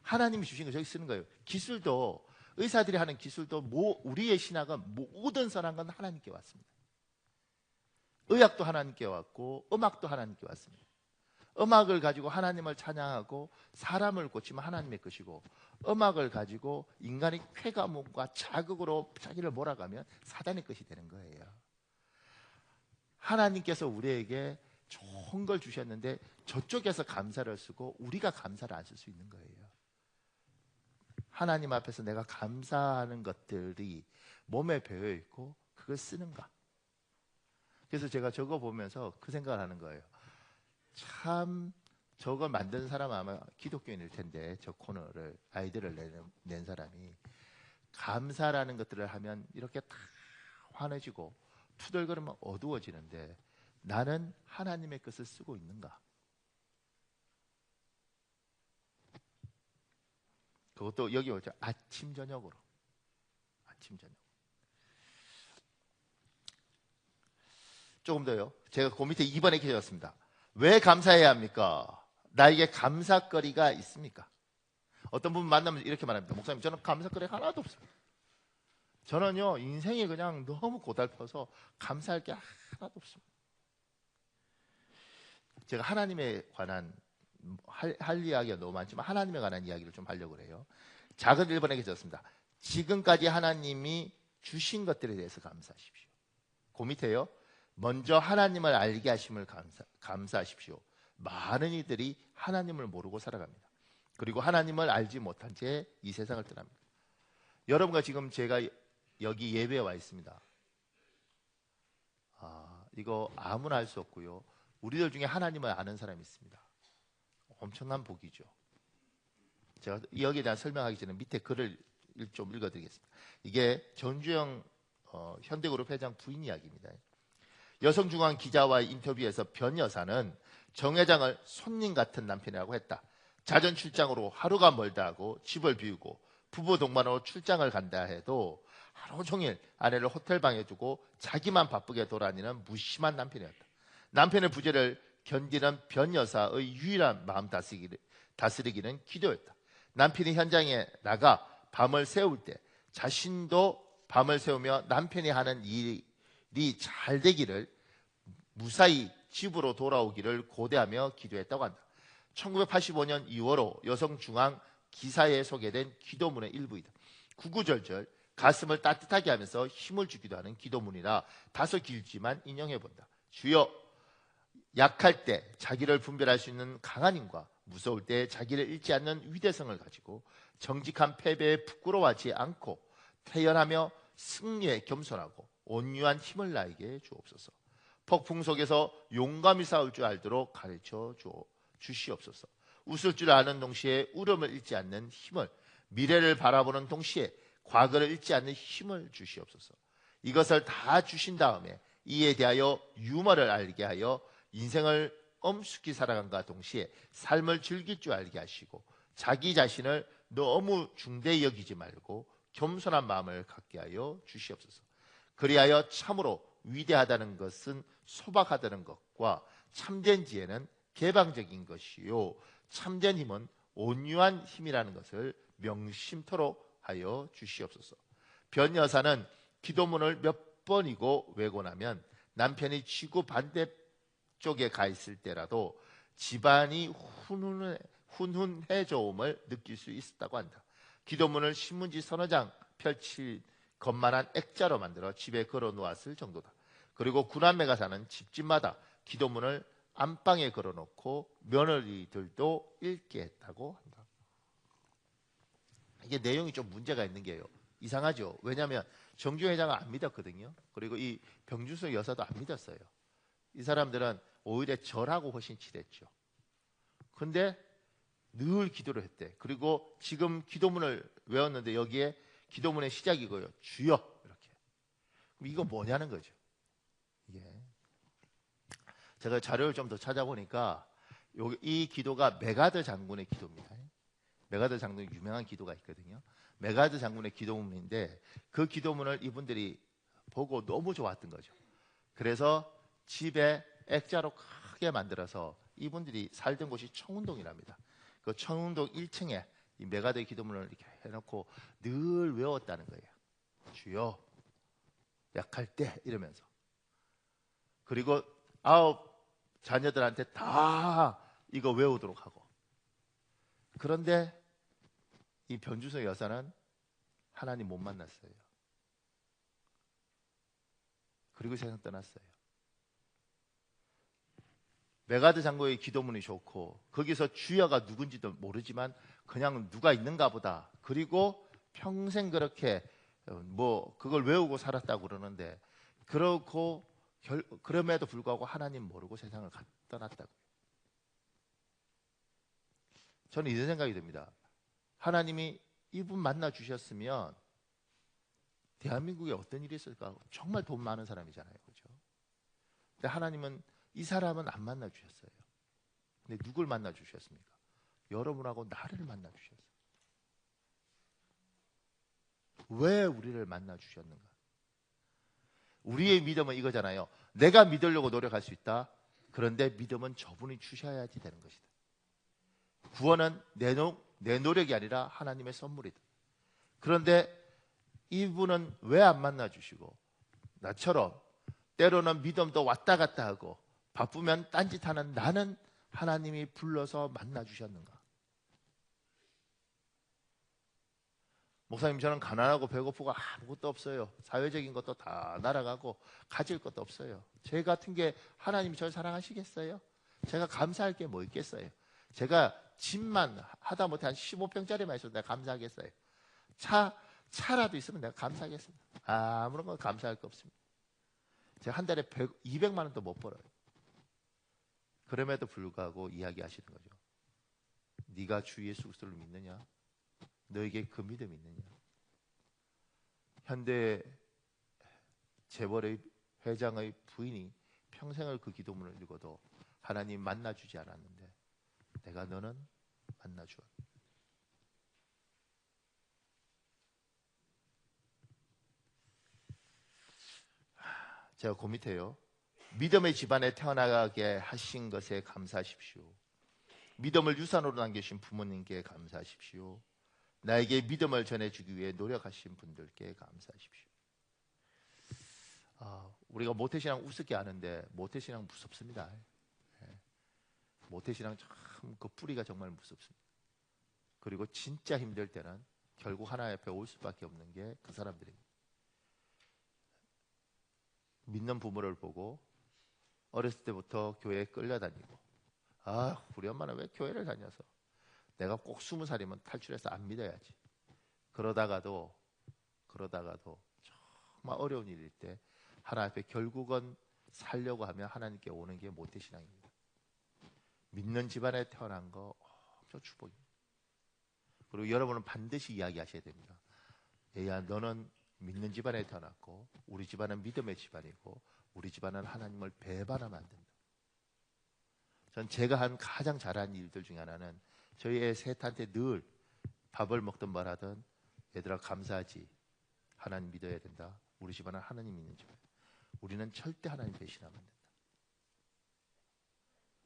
S1: 하나님이 주신 거 저기 쓰는 거예요. 기술도 의사들이 하는 기술도 우리의 신학은 모든 선한 건 하나님께 왔습니다. 의학도 하나님께 왔고 음악도 하나님께 왔습니다. 음악을 가지고 하나님을 찬양하고 사람을 고치면 하나님의 것이고 음악을 가지고 인간이 쾌감과 자극으로 자기를 몰아가면 사단의 것이 되는 거예요. 하나님께서 우리에게 좋은 걸 주셨는데 저쪽에서 감사를 쓰고 우리가 감사를 안 쓸 수 있는 거예요. 하나님 앞에서 내가 감사하는 것들이 몸에 배어 있고 그걸 쓰는가. 그래서 제가 저거 보면서 그 생각을 하는 거예요. 참 저걸 만든 사람은 아마 기독교인일 텐데 저 코너를 아이디어를 낸 사람이 감사라는 것들을 하면 이렇게 다 환해지고 투덜거리면 어두워지는데 나는 하나님의 것을 쓰고 있는가? 그것도 여기 오죠. 아침 저녁으로. 아침 저녁. 조금 더요. 제가 그 밑에 2번에 기재했습니다. 왜 감사해야 합니까? 나에게 감사거리가 있습니까? 어떤 분 만나면 이렇게 말합니다. 목사님, 저는 감사거리가 하나도 없습니다. 저는요, 인생이 그냥 너무 고달퍼서 감사할 게 하나도 없습니다. 제가 하나님에 관한 할 이야기가 너무 많지만 하나님에 관한 이야기를 좀 하려고 해요. 작은 1번에 계셨습니다. 지금까지 하나님이 주신 것들에 대해서 감사하십시오. 그 밑에요. 먼저 하나님을 알게 하심을 감사하십시오. 많은 이들이 하나님을 모르고 살아갑니다. 그리고 하나님을 알지 못한 채 이 세상을 떠납니다. 여러분과 지금 제가 여기 예배에 와 있습니다. 이거 아무나 할 수 없고요. 우리들 중에 하나님을 아는 사람이 있습니다. 엄청난 복이죠. 제가 여기에 대한 설명하기 전에 밑에 글을 좀 읽어드리겠습니다. 이게 전주영 현대그룹 회장 부인 이야기입니다. 여성중앙 기자와의 인터뷰에서 변 여사는 정 회장을 손님 같은 남편이라고 했다. 자전 출장으로 하루가 멀다 하고 집을 비우고 부부 동반으로 출장을 간다 해도 하루 종일 아내를 호텔방에 두고 자기만 바쁘게 돌아다니는 무심한 남편이었다. 남편의 부재를 견디는 변 여사의 유일한 마음 다스리기는 기도였다. 남편이 현장에 나가 밤을 새울 때 자신도 밤을 새우며 남편이 하는 일이 잘 되기를 무사히 집으로 돌아오기를 고대하며 기도했다고 한다. 1985년 2월호 여성중앙 기사에 소개된 기도문의 일부이다. 구구절절 가슴을 따뜻하게 하면서 힘을 주기도 하는 기도문이라 다소 길지만 인용해본다. 주여, 약할 때 자기를 분별할 수 있는 강한 힘과 무서울 때 자기를 잃지 않는 위대성을 가지고 정직한 패배에 부끄러워하지 않고 태연하며 승리에 겸손하고 온유한 힘을 나에게 주옵소서. 폭풍 속에서 용감히 싸울 줄 알도록 가르쳐 주시옵소서. 웃을 줄 아는 동시에 울음을 잃지 않는 힘을, 미래를 바라보는 동시에 과거를 잃지 않는 힘을 주시옵소서. 이것을 다 주신 다음에 이에 대하여 유머를 알게 하여 인생을 엄숙히 살아간과 동시에 삶을 즐길 줄 알게 하시고 자기 자신을 너무 중대히 여기지 말고 겸손한 마음을 갖게 하여 주시옵소서. 그리하여 참으로 위대하다는 것은 소박하다는 것과 참된 지혜는 개방적인 것이요 참된 힘은 온유한 힘이라는 것을 명심토록 하여 주시옵소서. 변 여사는 기도문을 몇 번이고 외고 나면 남편이 지구 반대쪽에 가 있을 때라도 집안이 훈훈해져옴을 느낄 수 있었다고 한다. 기도문을 신문지 서너 장 펼칠 것만한 액자로 만들어 집에 걸어 놓았을 정도다. 그리고 구남매가 사는 집집마다 기도문을 안방에 걸어놓고 며느리들도 읽게 했다고 한다. 이게 내용이 좀 문제가 있는 게요. 이상하죠. 왜냐하면 정주 회장은 안 믿었거든요. 그리고 이 병준수 여사도 안 믿었어요. 이 사람들은 오히려 절하고 훨씬 친했죠. 근데 늘 기도를 했대. 그리고 지금 기도문을 외웠는데 여기에 기도문의 시작이고요. 주여 이렇게. 그럼 이거 뭐냐는 거죠. 이게 제가 자료를 좀 더 찾아보니까 이 기도가 메가드 장군의 기도입니다. 메가드 장군의 유명한 기도가 있거든요. 메가드 장군의 기도문인데 그 기도문을 이분들이 보고 너무 좋았던 거죠. 그래서 집에 액자로 크게 만들어서 이분들이 살던 곳이 청운동이랍니다. 그 청운동 1층에 이 메가드의 기도문을 이렇게 해놓고 늘 외웠다는 거예요. 주여, 약할 때 이러면서. 그리고 9 자녀들한테 다 이거 외우도록 하고. 그런데 이 변주석 여사는 하나님 못 만났어요. 그리고 세상 떠났어요. 메가드 장로의 기도문이 좋고 거기서 주여가 누군지도 모르지만 그냥 누가 있는가 보다. 그리고 평생 그렇게 그걸 외우고 살았다고 그러는데 그럼에도 불구하고 하나님 모르고 세상을 떠났다고요. 저는 이런 생각이 듭니다. 하나님이 이분 만나 주셨으면 대한민국에 어떤 일이 있을까? 정말 돈 많은 사람이잖아요. 그렇죠? 근데 하나님은 이 사람은 안 만나 주셨어요. 근데 누굴 만나 주셨습니까? 여러분하고 나를 만나 주셨어요. 왜 우리를 만나 주셨는가? 우리의 믿음은 이거잖아요. 내가 믿으려고 노력할 수 있다. 그런데 믿음은 저분이 주셔야지 되는 것이다. 구원은 내 노력이 아니라 하나님의 선물이다. 그런데 이분은 왜 안 만나 주시고 나처럼 때로는 믿음도 왔다 갔다 하고 바쁘면 딴짓하는 나는 하나님이 불러서 만나 주셨는가? 목사님, 저는 가난하고 배고프고 아무것도 없어요. 사회적인 것도 다 날아가고 가질 것도 없어요. 제 같은 게 하나님이 저를 사랑하시겠어요? 제가 감사할 게 뭐 있겠어요? 제가 집만 하다못해 한 15평짜리만 있어도 내가 감사하겠어요. 차 차라도 있으면 내가 감사하겠습니다. 아무런 건 감사할 거 없습니다. 제가 한 달에 200만 원도 못 벌어요. 그럼에도 불구하고 이야기하시는 거죠. 네가 주 예수 그리스도를 믿느냐? 너에게 그 믿음이 있느냐? 현대 재벌의 회장의 부인이 평생을 그 기도문을 읽어도 하나님 만나주지 않았는데 내가 너는 만나주었다. 제가 그 밑에요. 믿음의 집안에 태어나게 하신 것에 감사하십시오. 믿음을 유산으로 남기신 부모님께 감사하십시오. 나에게 믿음을 전해주기 위해 노력하신 분들께 감사하십시오. 우리가 모태신앙 우습게 아는데 모태신앙 무섭습니다. 모태신앙 참 그 뿌리가 정말 무섭습니다. 그리고 진짜 힘들 때는 결국 하나님 앞에 올 수밖에 없는 게 그 사람들입니다. 믿는 부모를 보고 어렸을 때부터 교회에 끌려다니고 우리 엄마는 왜 교회를 다녀서 내가 꼭 20살이면 탈출해서 안 믿어야지. 그러다가도 정말 어려운 일일 때 하나님 앞에 결국은 살려고 하면 하나님께 오는 게 모태신앙입니다. 믿는 집안에 태어난 거 엄청 축복입니다. 그리고 여러분은 반드시 이야기하셔야 됩니다. 얘야, 너는 믿는 집안에 태어났고 우리 집안은 믿음의 집안이고 우리 집안은 하나님을 배반하면 안 된다. 전 제가 한 가장 잘한 일들 중에 하나는 저희 애 셋한테 늘 밥을 먹든 뭘 하든 얘들아 감사하지. 하나님 믿어야 된다. 우리 집안은 하나님 믿는 집안. 우리는 절대 하나님 배신하면 안 된다.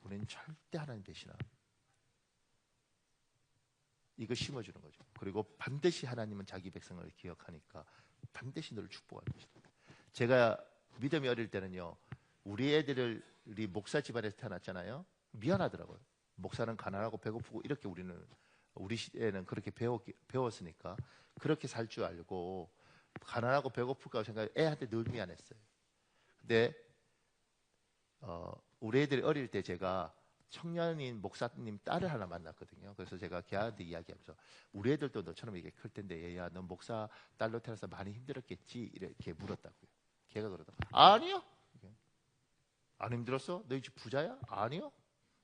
S1: 우리는 절대 하나님 배신하면 안 된다. 이거 심어주는 거죠. 그리고 반드시 하나님은 자기 백성을 기억하니까 반드시 너를 축복하는 것입니다. 제가 믿음이 어릴 때는요, 우리 애들이 목사 집안에서 태어났잖아요. 미안하더라고요. 목사는 가난하고 배고프고 이렇게 우리 시대에는 그렇게 배웠으니까 그렇게 살 줄 알고 가난하고 배고플까 생각해 애한테 늘 미안했어요. 근데 우리 애들이 어릴 때 제가 청년인 목사님 딸을 하나 만났거든요. 그래서 제가 걔한테 이야기하면서 우리 애들도 너처럼 이게 클 텐데 얘야 너 목사 딸로 태어나서 많이 힘들었겠지? 이렇게 물었다고요. 걔가 그러더라고요. 아니요. 안 힘들었어? 너희 집 부자야? 아니요.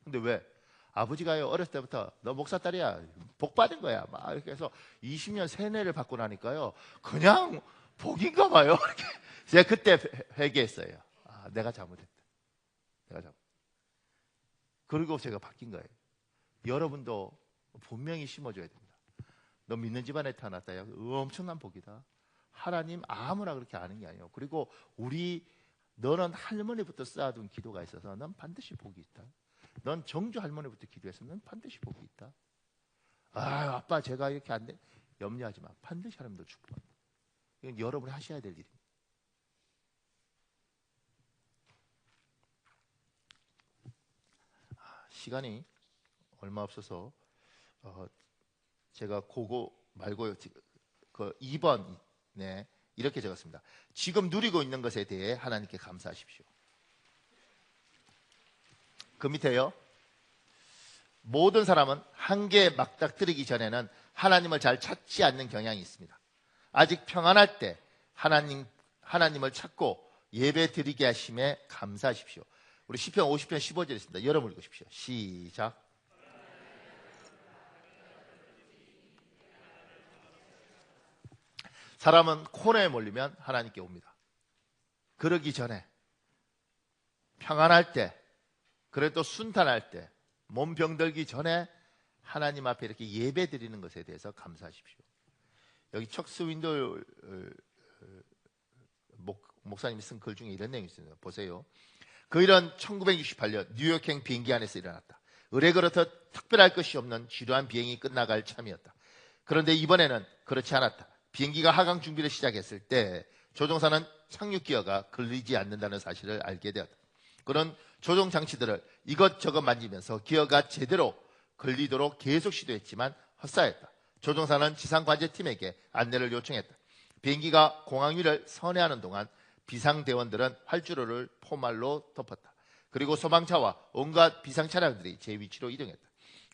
S1: 근데 왜? 아버지가요 어렸을 때부터 너 목사 딸이야 복 받은 거야 막 이렇게 해서 20년 세뇌를 받고 나니까요 그냥 복인가 봐요. 이렇게. 제가 그때 회개했어요. 내가 잘못했다. 그리고 제가 바뀐 거예요. 여러분도 분명히 심어줘야 됩니다. 너 믿는 집안에 태어났다. 엄청난 복이다. 하나님 아무나 그렇게 아는 게 아니에요. 그리고 너는 할머니부터 쌓아둔 기도가 있어서 넌 반드시 복이 있다. 넌 정주 할머니부터 기도했으면 반드시 복이 있다. 아빠 제가 이렇게 안 돼. 염려하지 마. 반드시 하나님도 축복합니다. 이건 여러분이 하셔야 될 일입니다. 시간이 얼마 없어서 제가 그거 말고요. 그 2번에 이렇게 적었습니다. 지금 누리고 있는 것에 대해 하나님께 감사하십시오. 그 밑에요. 모든 사람은 한계에 맞닥뜨리기 전에는 하나님을 잘 찾지 않는 경향이 있습니다. 아직 평안할 때 하나님을 찾고 예배 드리게 하심에 감사하십시오. 우리 시편 50편 15절 있습니다. 여러분 읽으십시오. 시작. 사람은 코너에 몰리면 하나님께 옵니다. 그러기 전에 평안할 때 그래도 순탄할 때 몸 병들기 전에 하나님 앞에 이렇게 예배 드리는 것에 대해서 감사하십시오. 여기 척스 윈도 목사님이 쓴 글 중에 이런 내용이 있습니다. 보세요. 그 일은 1968년 뉴욕행 비행기 안에서 일어났다. 의뢰 그렇듯 특별할 것이 없는 지루한 비행이 끝나갈 참이었다. 그런데 이번에는 그렇지 않았다. 비행기가 하강 준비를 시작했을 때 조종사는 착륙 기어가 걸리지 않는다는 사실을 알게 되었다. 그런 조종 장치들을 이것저것 만지면서 기어가 제대로 걸리도록 계속 시도했지만 헛사했다. 조종사는 지상관제팀에게 안내를 요청했다. 비행기가 공항 위를 선회하는 동안 비상대원들은 활주로를 포말로 덮었다. 그리고 소방차와 온갖 비상차량들이 제 위치로 이동했다.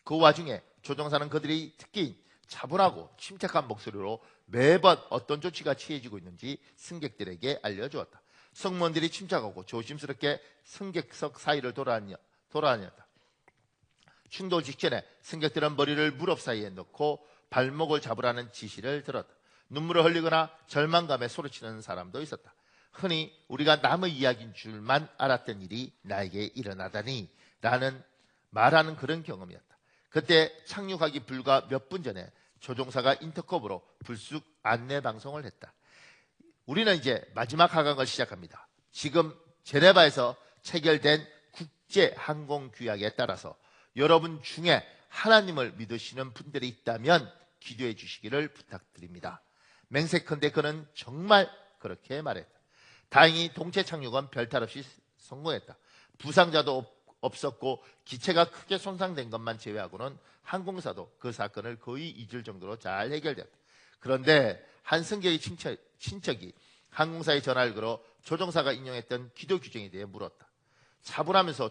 S1: 그 와중에 조종사는 그들이 특기인 차분하고 침착한 목소리로 매번 어떤 조치가 취해지고 있는지 승객들에게 알려주었다. 승무원들이 침착하고 조심스럽게 승객석 사이를 돌아다녔다. 충돌 직전에 승객들은 머리를 무릎 사이에 넣고 발목을 잡으라는 지시를 들었다. 눈물을 흘리거나 절망감에 소리치는 사람도 있었다. 흔히 우리가 남의 이야기인 줄만 알았던 일이 나에게 일어나다니 라는 말하는 그런 경험이었다. 그때 착륙하기 불과 몇 분 전에 조종사가 인터컴으로 불쑥 안내 방송을 했다. 우리는 이제 마지막 하강을 시작합니다. 지금 제네바에서 체결된 국제항공규약에 따라서 여러분 중에 하나님을 믿으시는 분들이 있다면 기도해 주시기를 부탁드립니다. 맹세컨대 그는 정말 그렇게 말했다. 다행히 동체 착륙은 별탈 없이 성공했다. 부상자도 없었고 기체가 크게 손상된 것만 제외하고는 항공사도 그 사건을 거의 잊을 정도로 잘 해결됐다. 그런데 한 승객의 친척이 항공사에 전화를 걸어 조종사가 인용했던 기도 규정에 대해 물었다. 차분하면서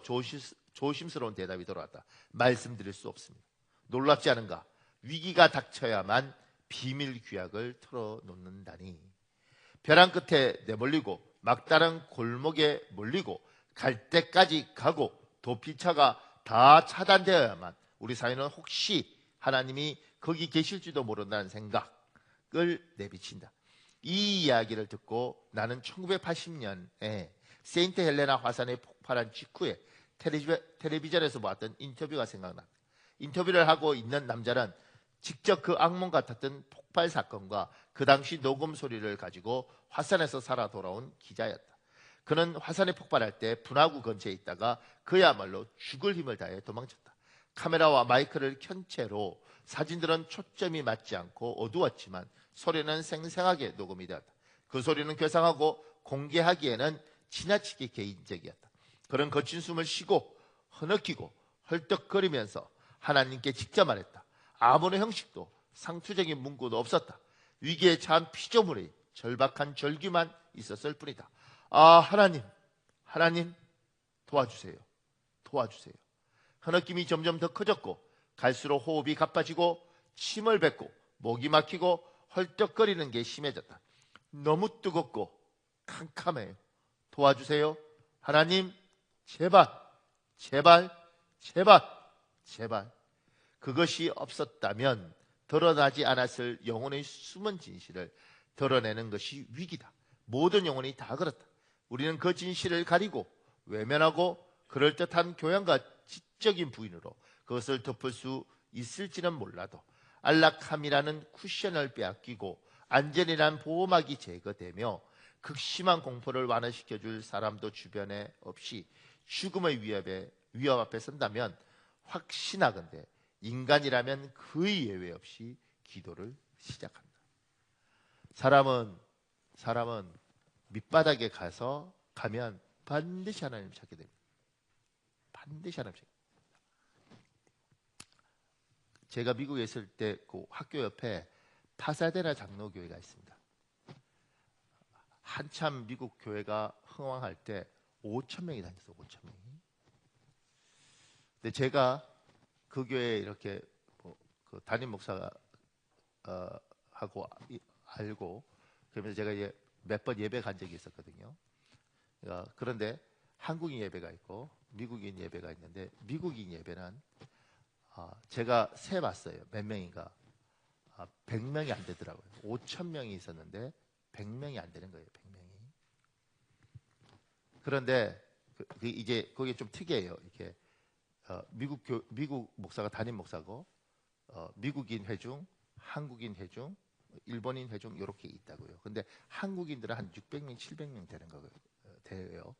S1: 조심스러운 대답이 돌아왔다. 말씀드릴 수 없습니다. 놀랍지 않은가? 위기가 닥쳐야만 비밀 규약을 털어놓는다니. 벼랑 끝에 내몰리고 막다른 골목에 몰리고 갈 때까지 가고 도피처가 다 차단되어야만 우리 사회는 혹시 하나님이 거기 계실지도 모른다는 생각을 내비친다. 이 이야기를 듣고 나는 1980년에 세인트 헬레나 화산이 폭발한 직후에 텔레비전에서 보았던 인터뷰가 생각났다. 인터뷰를 하고 있는 남자는 직접 그 악몽 같았던 폭발 사건과 그 당시 녹음 소리를 가지고 화산에서 살아 돌아온 기자였다. 그는 화산이 폭발할 때 분화구 근처에 있다가 그야말로 죽을 힘을 다해 도망쳤다. 카메라와 마이크를 켠 채로 사진들은 초점이 맞지 않고 어두웠지만 소리는 생생하게 녹음이 되었다. 그 소리는 괴상하고 공개하기에는 지나치게 개인적이었다. 그는 거친 숨을 쉬고 흐느끼고 헐떡거리면서 하나님께 직접 말했다. 아무런 형식도 상투적인 문구도 없었다. 위기에 처한 피조물의 절박한 절규만 있었을 뿐이다. 아, 하나님 도와주세요. 도와주세요. 흐느낌이 점점 더 커졌고 갈수록 호흡이 가빠지고 침을 뱉고 목이 막히고 헐떡거리는 게 심해졌다. 너무 뜨겁고 캄캄해요. 도와주세요. 하나님, 제발, 제발, 제발, 제발. 그것이 없었다면 드러나지 않았을 영혼의 숨은 진실을 드러내는 것이 위기다. 모든 영혼이 다 그렇다. 우리는 그 진실을 가리고 외면하고 그럴듯한 교양과 지적인 부인으로 그것을 덮을 수 있을지는 몰라도 안락함이라는 쿠션을 빼앗기고 안전이라는 보호막이 제거되며 극심한 공포를 완화시켜줄 사람도 주변에 없이 죽음의 위협 앞에 선다면 확신하건대 인간이라면 거의 예외 없이 기도를 시작한다. 사람은 밑바닥에 가면 반드시 하나님을 찾게 됩니다. 반드시 하나님을 찾게 됩니다. 제가 미국에 있을 때 그 학교 옆에 파사데나 장로교회가 있습니다. 한참 미국 교회가 흥왕할 때 5천 명이 다녔어요. 5천 명이. 근데 제가 그 교회에 이렇게 그 담임 목사가 하고 알고 그러면서 제가 이제 몇 번 예배 간 적이 있었거든요. 그런데 한국인 예배가 있고 미국인 예배가 있는데 미국인 예배는 제가 세봤어요. 몇 명인가. 100명이 안 되더라고요. 5천 명이 있었는데 100명이 안 되는 거예요. 100명이. 그런데 이제 그게 좀 특이해요. 이렇게 미국 목사가 담임 목사고 미국인 회중, 한국인 회중, 일본인 회중 이렇게 있다고요. 근데 한국인들은 한 600명, 700명 되는 거예요.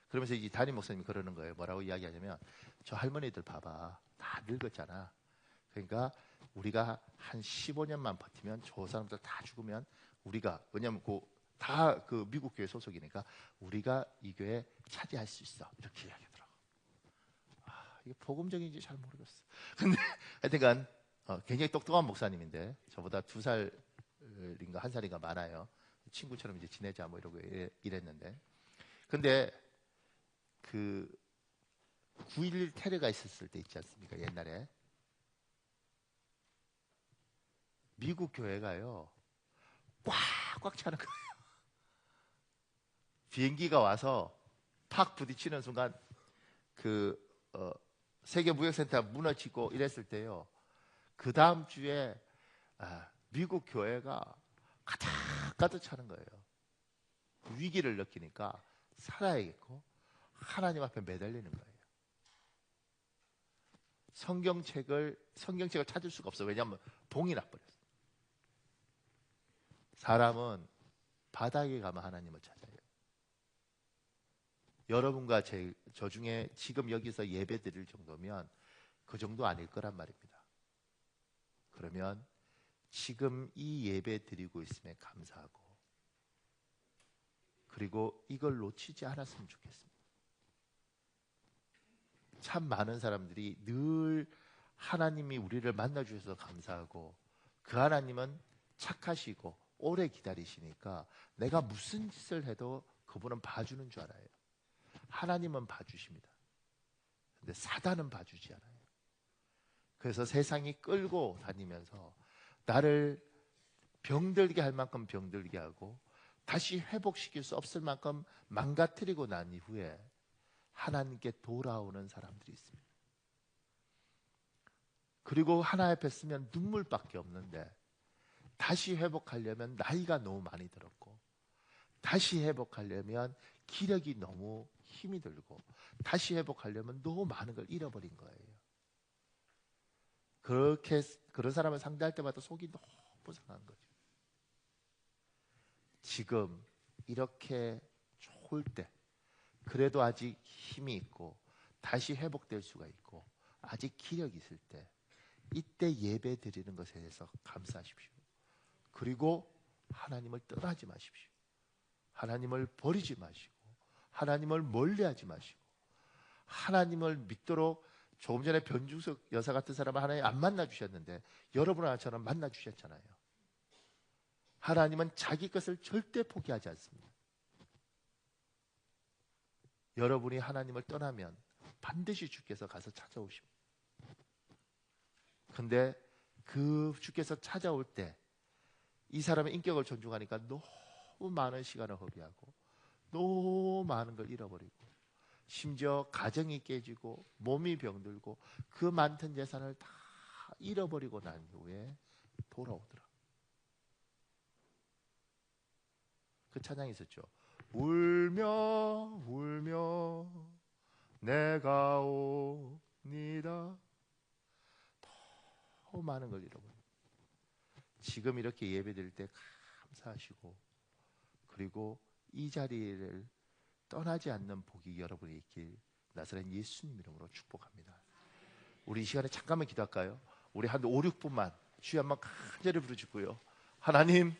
S1: 그러면서 이 담임 목사님이 그러는 거예요. 뭐라고 이야기하냐면 저 할머니들 봐봐. 다 늙었잖아. 그러니까 우리가 한 15년만 버티면 저 사람들 다 죽으면 우리가 왜냐면 다 그 미국 교회 소속이니까 우리가 이 교회 차지할 수 있어. 이렇게 이야기하더라고. 이게 복음적인지 잘 모르겠어. 근데 하여튼간 굉장히 똑똑한 목사님인데 저보다 2살인가 1살인가 많아요. 친구처럼 이제 지내자 뭐 이러고 이랬는데 근데 그 9.11 테러가 있었을 때 있지 않습니까? 옛날에 미국 교회가요 꽉꽉 차는 거예요. 비행기가 와서 팍 부딪히는 순간 세계무역센터 무너지고 이랬을 때요. 그 다음 주에 미국 교회가 가득 차는 거예요. 위기를 느끼니까 살아야겠고 하나님 앞에 매달리는 거예요. 성경책을 찾을 수가 없어요. 왜냐하면 봉이 나버렸어요. 사람은 바닥에 가면 하나님을 찾아요. 여러분과 저 중에 지금 여기서 예배 드릴 정도면 그 정도 아닐 거란 말입니다. 그러면 지금 이 예배 드리고 있음에 감사하고, 그리고 이걸 놓치지 않았으면 좋겠습니다. 참 많은 사람들이 늘 하나님이 우리를 만나주셔서 감사하고, 그 하나님은 착하시고 오래 기다리시니까 내가 무슨 짓을 해도 그분은 봐주는 줄 알아요. 하나님은 봐주십니다. 근데 사단은 봐주지 않아요. 그래서 세상이 끌고 다니면서 나를 병들게 할 만큼 병들게 하고 다시 회복시킬 수 없을 만큼 망가뜨리고 난 이후에 하나님께 돌아오는 사람들이 있습니다. 그리고 하나 앞에 쓰면 눈물밖에 없는데 다시 회복하려면 나이가 너무 많이 들었고, 다시 회복하려면 기력이 너무 힘이 들고, 다시 회복하려면 너무 많은 걸 잃어버린 거예요. 그런 사람을 상대할 때마다 속이 너무 상한 거죠. 지금 이렇게 좋을 때, 그래도 아직 힘이 있고 다시 회복될 수가 있고 아직 기력이 있을 때, 이때 예배 드리는 것에 대해서 감사하십시오. 그리고 하나님을 떠나지 마십시오. 하나님을 버리지 마시고 하나님을 멀리하지 마시고 하나님을 믿도록, 조금 전에 변중석 여사 같은 사람을 하나님 안 만나주셨는데 여러분과 저는 만나주셨잖아요. 하나님은 자기 것을 절대 포기하지 않습니다. 여러분이 하나님을 떠나면 반드시 주께서 가서 찾아오십니다. 근데 그 주께서 찾아올 때 이 사람의 인격을 존중하니까 너무 많은 시간을 허비하고 너무 많은 걸 잃어버리고, 심지어 가정이 깨지고 몸이 병들고 그 많던 재산을 다 잃어버리고 난 후에 돌아오더라. 그 찬양이 있었죠. 울며 울며 내가 옵니다. 너무 많은 걸 잃어버려. 지금 이렇게 예배드릴 때 감사하시고, 그리고 이 자리를 떠나지 않는 복이 여러분에 있길 나사렛 예수님 이름으로 축복합니다. 우리 이 시간에 잠깐만 기도할까요? 우리 한 5, 6분만 주여 한번 간절히 부르짖고요. 하나님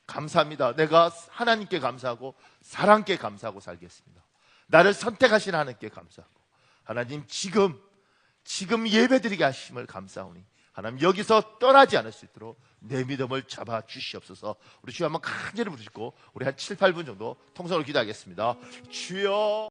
S1: 감사합니다. 내가 하나님께 감사하고 사랑께 감사하고 살겠습니다. 나를 선택하신 하나님께 감사하고, 하나님 지금 예배드리게 하심을 감사하오니 하나님 여기서 떠나지 않을 수 있도록 내 믿음을 잡아 주시옵소서. 우리 주여 한번 간절히 부르짖고 우리 한 7, 8분 정도 통성으로 기도하겠습니다. 주여.